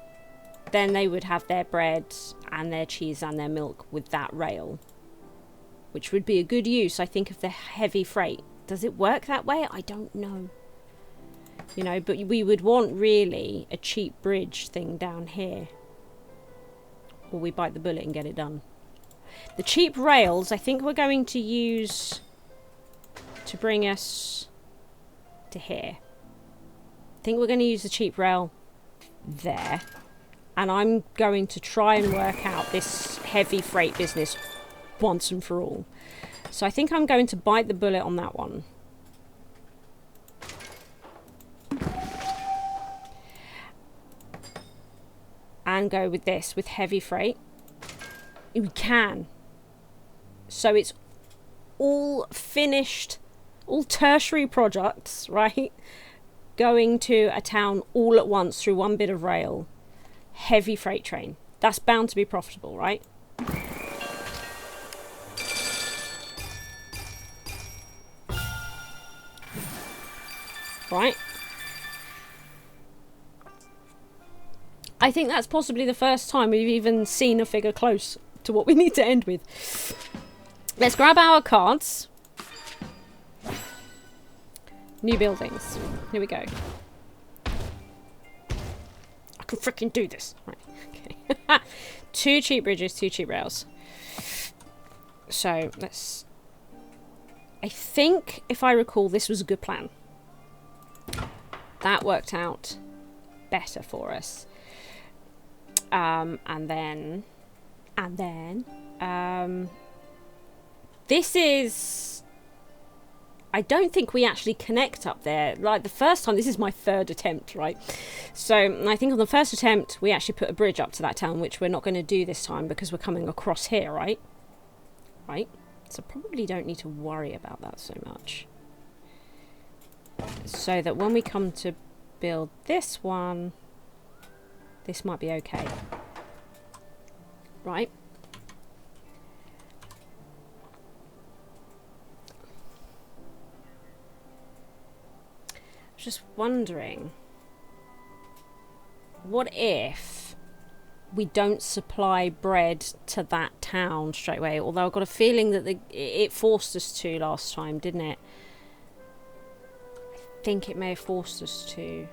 then they would have their bread and their cheese and their milk with that rail, which would be a good use, I think, of the heavy freight. Does it work that way? I don't know. You know, but we would want really a cheap bridge thing down here. Or we bite the bullet and get it done. The cheap rails, I think we're going to use to bring us to here. I think we're going to use the cheap rail there. And I'm going to try and work out this heavy freight business once and for all. So I think I'm going to bite the bullet on that one. And go with this, with heavy freight. We can. So it's all finished, all tertiary products, right? Going to a town all at once through one bit of rail. Heavy freight train. That's bound to be profitable, right? Right? I think that's possibly the first time we've even seen a figure close to what we need to end with. Let's grab our cards. New buildings. Here we go. I can freaking do this. Right. Okay. 2 cheap bridges, 2 cheap rails. So let's... I think, if I recall, this was a good plan. That worked out better for us. And then this is, I don't think we actually connect up there. Like the first time, this is my 3rd attempt, right? So I think on the first attempt, we actually put a bridge up to that town, which we're not going to do this time because we're coming across here, right? Right? So probably don't need to worry about that so much. So that when we come to build this one, this might be okay. Right? Just wondering, what if we don't supply bread to that town straight away? Although I've got a feeling that it forced us to last time, didn't it? I think it may have forced us to.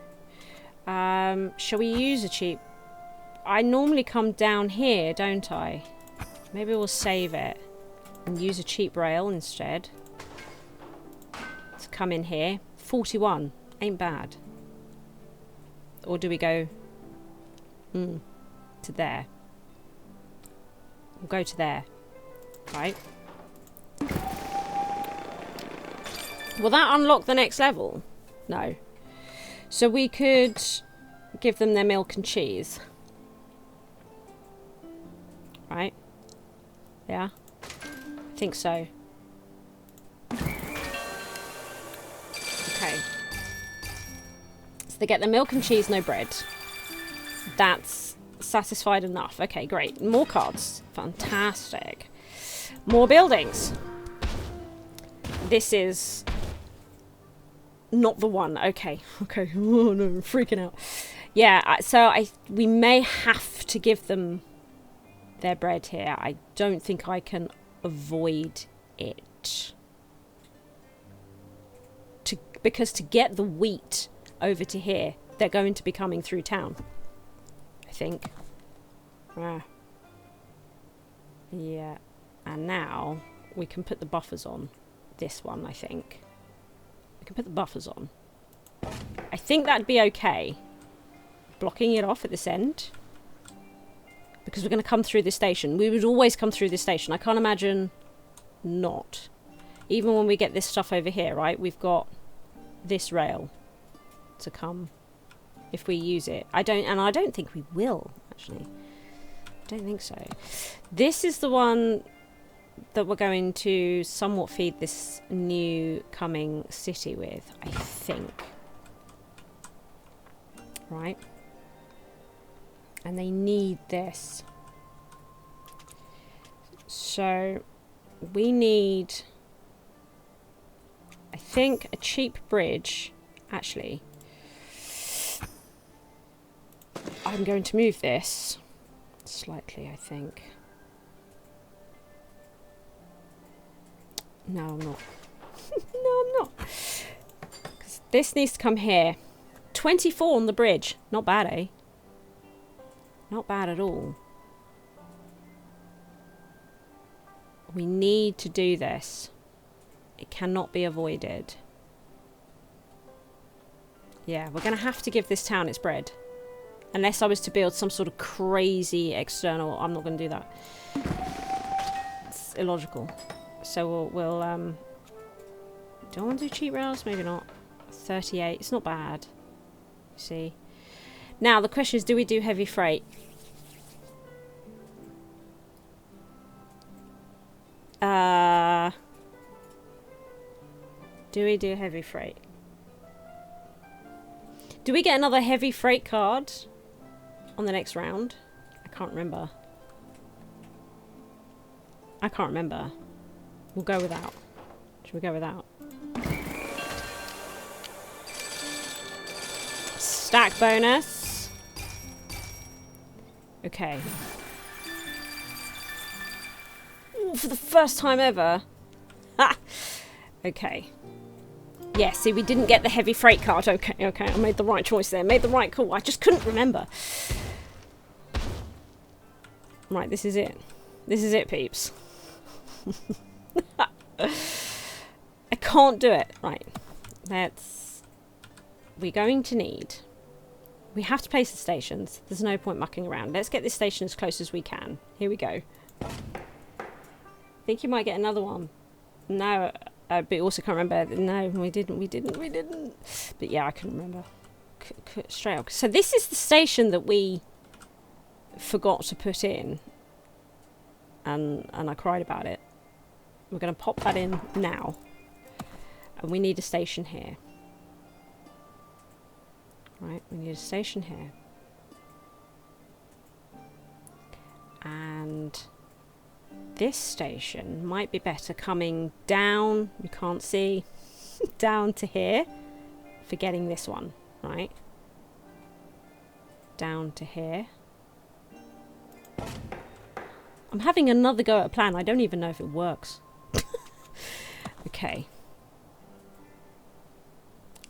Shall we use a cheap... I normally come down here, don't I? Maybe we'll save it and use a cheap rail instead. Let's come in here. 41. Ain't bad. Or do we go to there? We'll go to there. Right. Will that unlock the next level? No. So we could give them their milk and cheese. Right? Yeah? I think so. Okay. So they get the milk and cheese, no bread. That's satisfied enough. Okay, great. More cards. Fantastic. More buildings. This is not the one. Okay. Okay. Oh no, I'm freaking out. Yeah, so we may have to give them their bread here. I don't think I can avoid it. Because to get the wheat over to here, they're going to be coming through town. I think. Yeah. And now we can put the buffers on. This one, I think. We can put the buffers on. I think that'd be okay. Blocking it off at this end. Because we're going to come through this station. We would always come through this station. I can't imagine not. Even when we get this stuff over here, right? We've got this rail to come if we use it. I don't think we will, actually. I don't think so. This is the one that we're going to somewhat feed this new coming city with, I think. Right? And they need this. So we need think a cheap bridge... Actually, I'm going to move this slightly, I think. No, I'm not. No, I'm not. Because this needs to come here. 24 on the bridge. Not bad, eh? Not bad at all. We need to do this. It cannot be avoided. Yeah, we're going to have to give this town its bread. Unless I was to build some sort of crazy external... I'm not going to do that. It's illogical. So we'll do I want to do cheap rails? Maybe not. 38. It's not bad. You see. Now, the question is, do we do heavy freight? Do we do heavy freight? Do we get another heavy freight card on the next round? I can't remember. I can't remember. We'll go without. Should we go without? Stack bonus. Okay. Ooh, for the first time ever. Ha! Okay. Yeah, see, we didn't get the heavy freight card. Okay, okay, I made the right choice there. Made the right call. I just couldn't remember. Right, this is it. This is it, peeps. I can't do it. Right. We're going to need... We have to place the stations. There's no point mucking around. Let's get this station as close as we can. Here we go. I think you might get another one. No, but you also can't remember. No, we didn't. But yeah, I couldn't remember. Straight up. So this is the station that we forgot to put in. And I cried about it. We're going to pop that in now. And we need a station here. Right, we need a station here. And this station might be better coming down, you can't see, down to here. Forgetting this one, right? Down to here. I'm having another go at a plan. I don't even know if it works. Okay.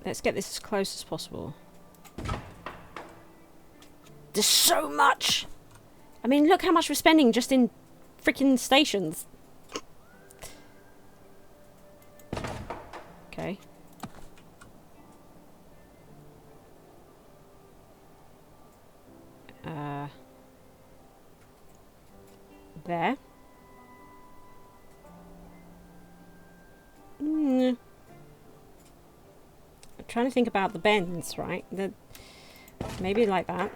Let's get this as close as possible. There's so much! I mean, look how much we're spending just in freaking stations. Okay. There. I'm trying to think about the bends, right? Maybe like that.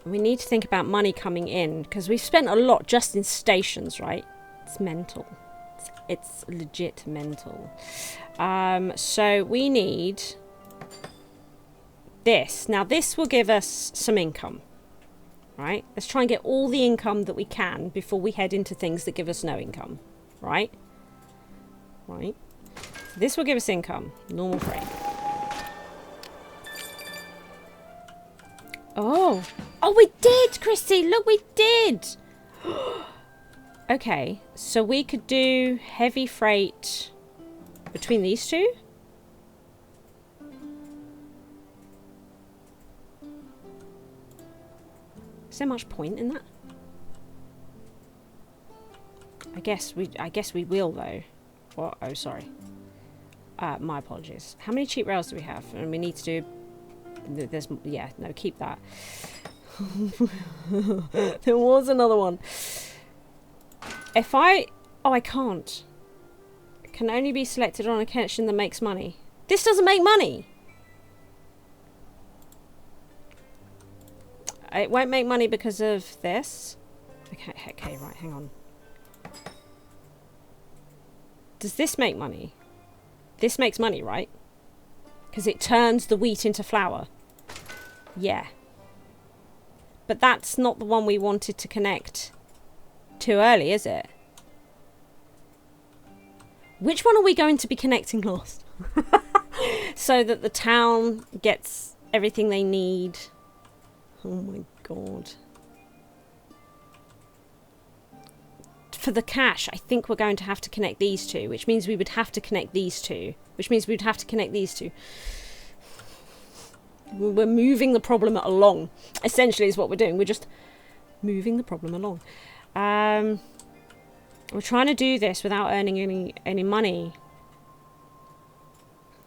We need to think about money coming in, because we've spent a lot just in stations, right? It's mental. It's legit mental. So we need this. Now this will give us some income, right? Let's try and get all the income that we can before we head into things that give us no income, right? Right. This will give us income. Normal freight. Oh. Oh, we did, Christy. Look, we did. Okay. So we could do heavy freight between these two. Is there much point in that? I guess we will though. What? Oh, sorry. My apologies. How many cheap rails do we have? And we need to do... There's... Yeah, no, keep that. There was another one. If I... Oh, I can't. It can only be selected on a connection that makes money. This doesn't make money! It won't make money because of this. Okay, right, hang on. Does this make money? This makes money, right? Because it turns the wheat into flour. Yeah. But that's not the one we wanted to connect too early, is it? Which one are we going to be connecting last? So that the town gets everything they need. Oh my god. For the cache, I think we're going to have to connect these two, which means we would have to connect these two, which means we'd have to connect these two. We're moving the problem along, essentially, is what we're doing. We're just moving the problem along. We're trying to do this without earning any money.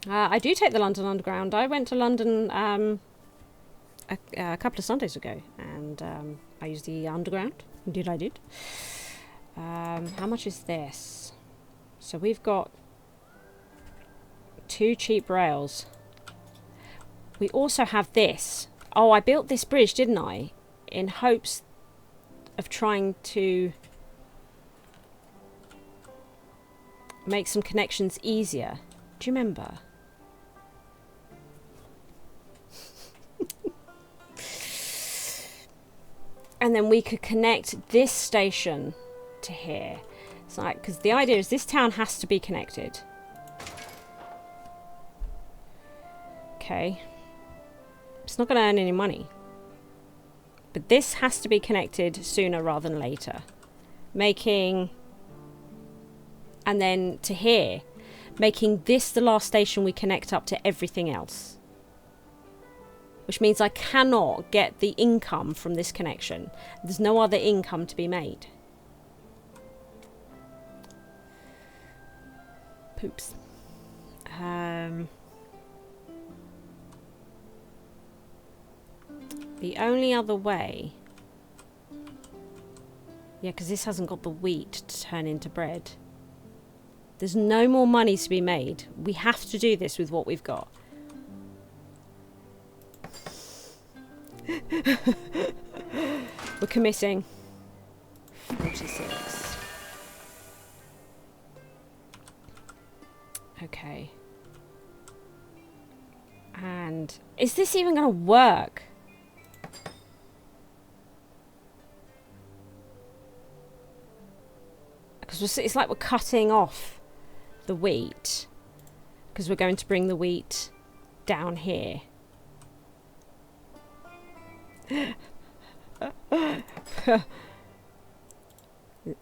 I do take the London Underground. I went to London a couple of Sundays ago, and I used the Underground. Indeed I did. How much is this? So we've got 2 cheap rails. We also have this. Oh, I built this bridge, didn't I? In hopes of trying to make some connections easier. Do you remember? And then we could connect this station to here. It's like, because the idea is this town has to be connected. Okay. It's not going to earn any money. But this has to be connected sooner rather than later. Making... And then to here. Making this the last station we connect up to everything else. Which means I cannot get the income from this connection. There's no other income to be made. Poops. The only other way... Yeah, because this hasn't got the wheat to turn into bread. There's no more money to be made. We have to do this with what we've got. We're committing 46. Okay. And is this even going to work? Because it's like we're cutting off the wheat. Because we're going to bring the wheat down here.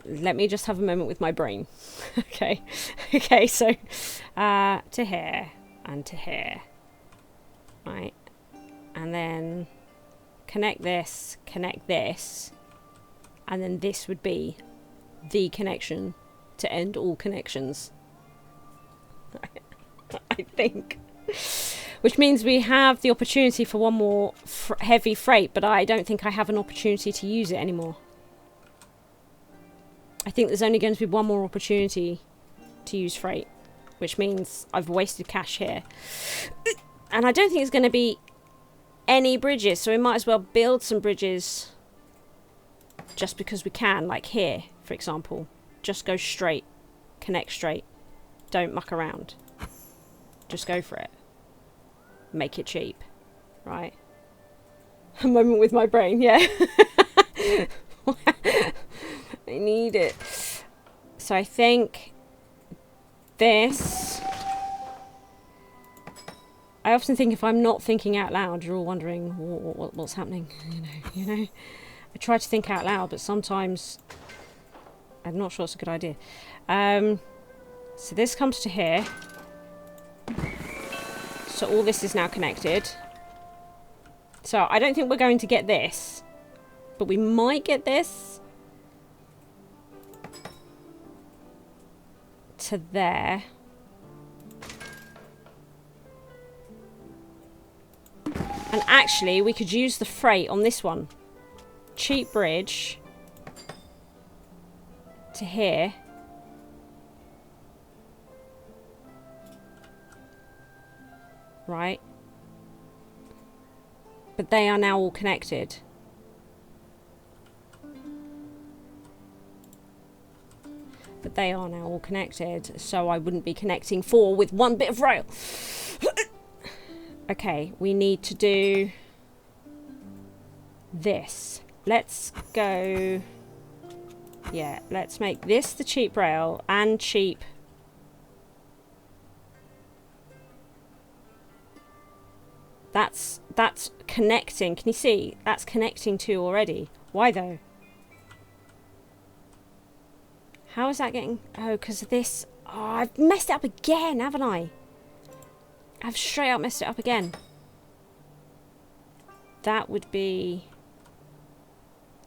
Let me just have a moment with my brain. Okay. Okay, so to here and to here. Right. And then connect this, and then this would be the connection to end all connections. I think. Which means we have the opportunity for one more heavy freight, but I don't think I have an opportunity to use it anymore. I think there's only going to be one more opportunity to use freight, which means I've wasted cash here. And I don't think there's going to be any bridges, so we might as well build some bridges just because we can, like here, for example. Just go straight, connect straight, don't muck around. Just go for it. Make it cheap, right? A moment with my brain, yeah. I need it. So I think this... I often think if I'm not thinking out loud, you're all wondering what's happening. You know. I try to think out loud, but sometimes I'm not sure it's a good idea. So this comes to here. So all this is now connected. So I don't think we're going to get this, but we might get this to there. And actually, we could use the freight on this one. Cheap bridge to here. Right. But they are now all connected. So I wouldn't be connecting 4 with one bit of rail. Okay, we need to do this. Let's go... Yeah, let's make this the cheap rail and cheap That's connecting. Can you see? That's connecting to already. Why though? How is that getting... Oh, because of this... Oh, I've messed it up again, haven't I? I've straight up messed it up again. That would be...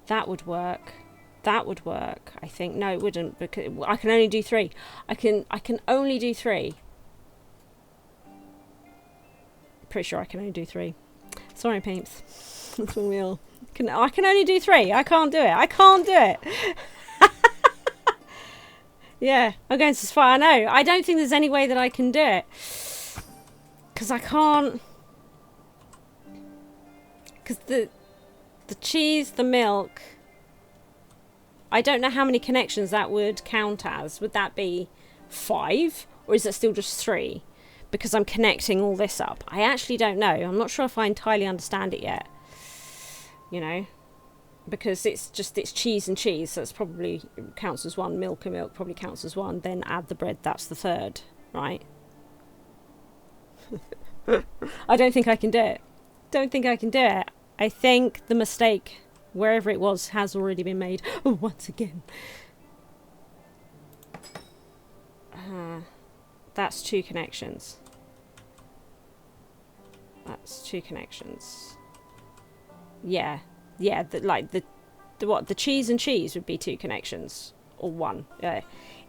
That would work. That would work, I think. No, it wouldn't, because I can only do 3. I can only do 3. Pretty sure I can only do 3. Sorry, peeps. That's what we all... I can only do 3. I can't do it. I can't do it. Yeah, I'm going to far. I know. I don't think there's any way that I can do it. Because I can't... Because the cheese, the milk... I don't know how many connections that would count as. Would that be 5? Or is it still just 3? Because I'm connecting all this up. I actually don't know. I'm not sure if I entirely understand it yet. You know? Because it's cheese and cheese, so it's probably counts as 1. Milk and milk probably counts as 1. Then add the bread, that's the 3rd, right? I don't think I can do it. Don't think I can do it. I think the mistake, wherever it was, has already been made once again. That's 2 connections. That's 2 connections. Yeah. Yeah, the cheese and cheese would be 2 connections. Or 1. Yeah.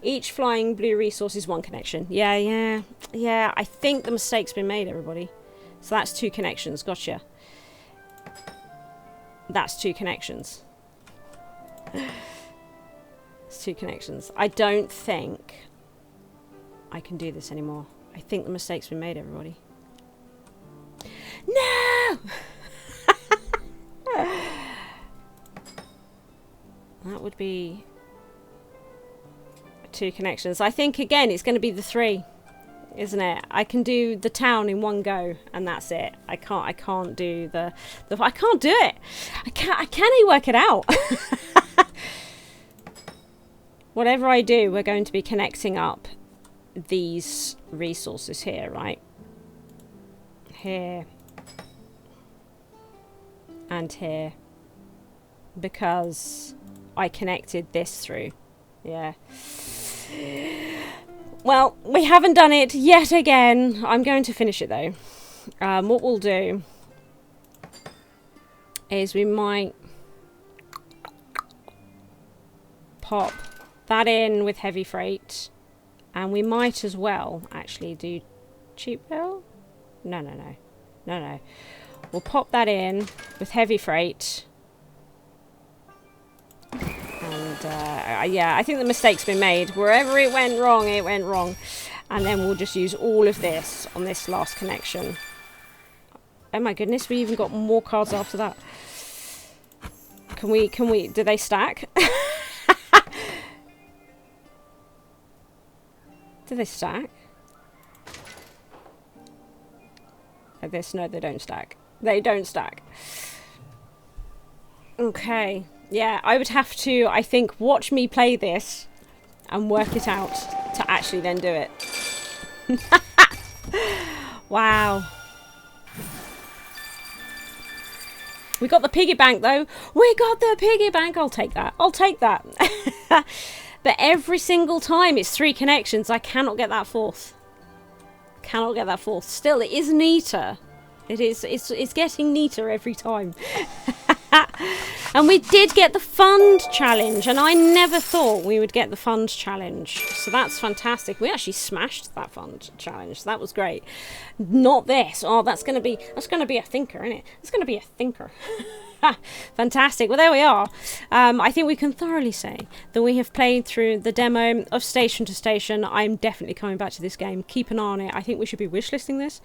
Each flying blue resource is 1 connection. Yeah. I think the mistake's been made, everybody. So that's 2 connections. Gotcha. That's 2 connections. It's 2 connections. I don't think I can do this anymore. I think the mistake's been made, everybody. No! That would be 2 connections. I think again it's going to be the 3, isn't it? I can do the town in one go, and that's it. I can't do the I can't do it. I can't even work it out. Whatever I do, we're going to be connecting up these resources here, right? Here and here, because I connected this through. Yeah. Well, we haven't done it yet again. I'm going to finish it though. What we'll do is we might pop that in with heavy freight, and we might as well actually do cheap rail. No. We'll pop that in with heavy freight. And yeah, I think the mistake's been made. Wherever it went wrong, it went wrong. And then we'll just use all of this on this last connection. Oh my goodness, we even got more cards after that. Can we, do they stack? Do they stack? Like this? No, they don't stack. They don't stack. Okay. Yeah, I would have to, I think, watch me play this and work it out to actually then do it. Wow. We got the piggy bank though. We got the piggy bank. I'll take that. I'll take that. But every single time it's 3 connections, I cannot get that 4th. Cannot get that 4th. Still, it is neater. It is. It's getting neater every time. And we did get the fund challenge, and I never thought we would get the fund challenge, so that's fantastic. We actually smashed that fund challenge, so that was great. Not this. Oh, that's gonna be a thinker, isn't it? It's gonna be a thinker. Fantastic. Well, there we are. I think we can thoroughly say that we have played through the demo of Station to Station. I'm definitely coming back to this game. Keep an eye on it. I think we should be wishlisting this.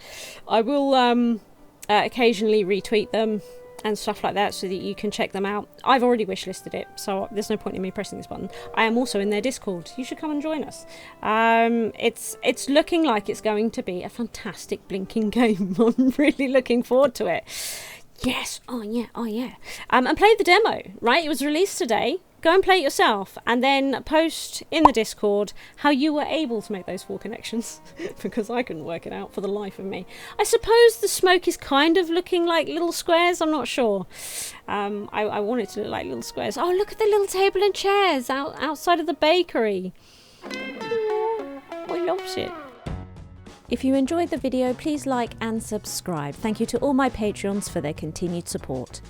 I will occasionally retweet them and stuff like that so that you can check them out. I've already wishlisted it, so there's no point in me pressing this button. I am also in their Discord. You should come and join us. It's looking like it's going to be a fantastic blinking game. I'm really looking forward to it. Yes, oh yeah. And played the demo, right? It was released today. go and play it yourself and then post in the Discord how you were able to make those 4 connections because I couldn't work it out for the life of me. I suppose the smoke is kind of looking like little squares. I'm not sure. I want it to look like little squares. Oh, look at the little table and chairs outside of the bakery. I love it. If you enjoyed the video, please like and subscribe. Thank you to all my Patreons for their continued support.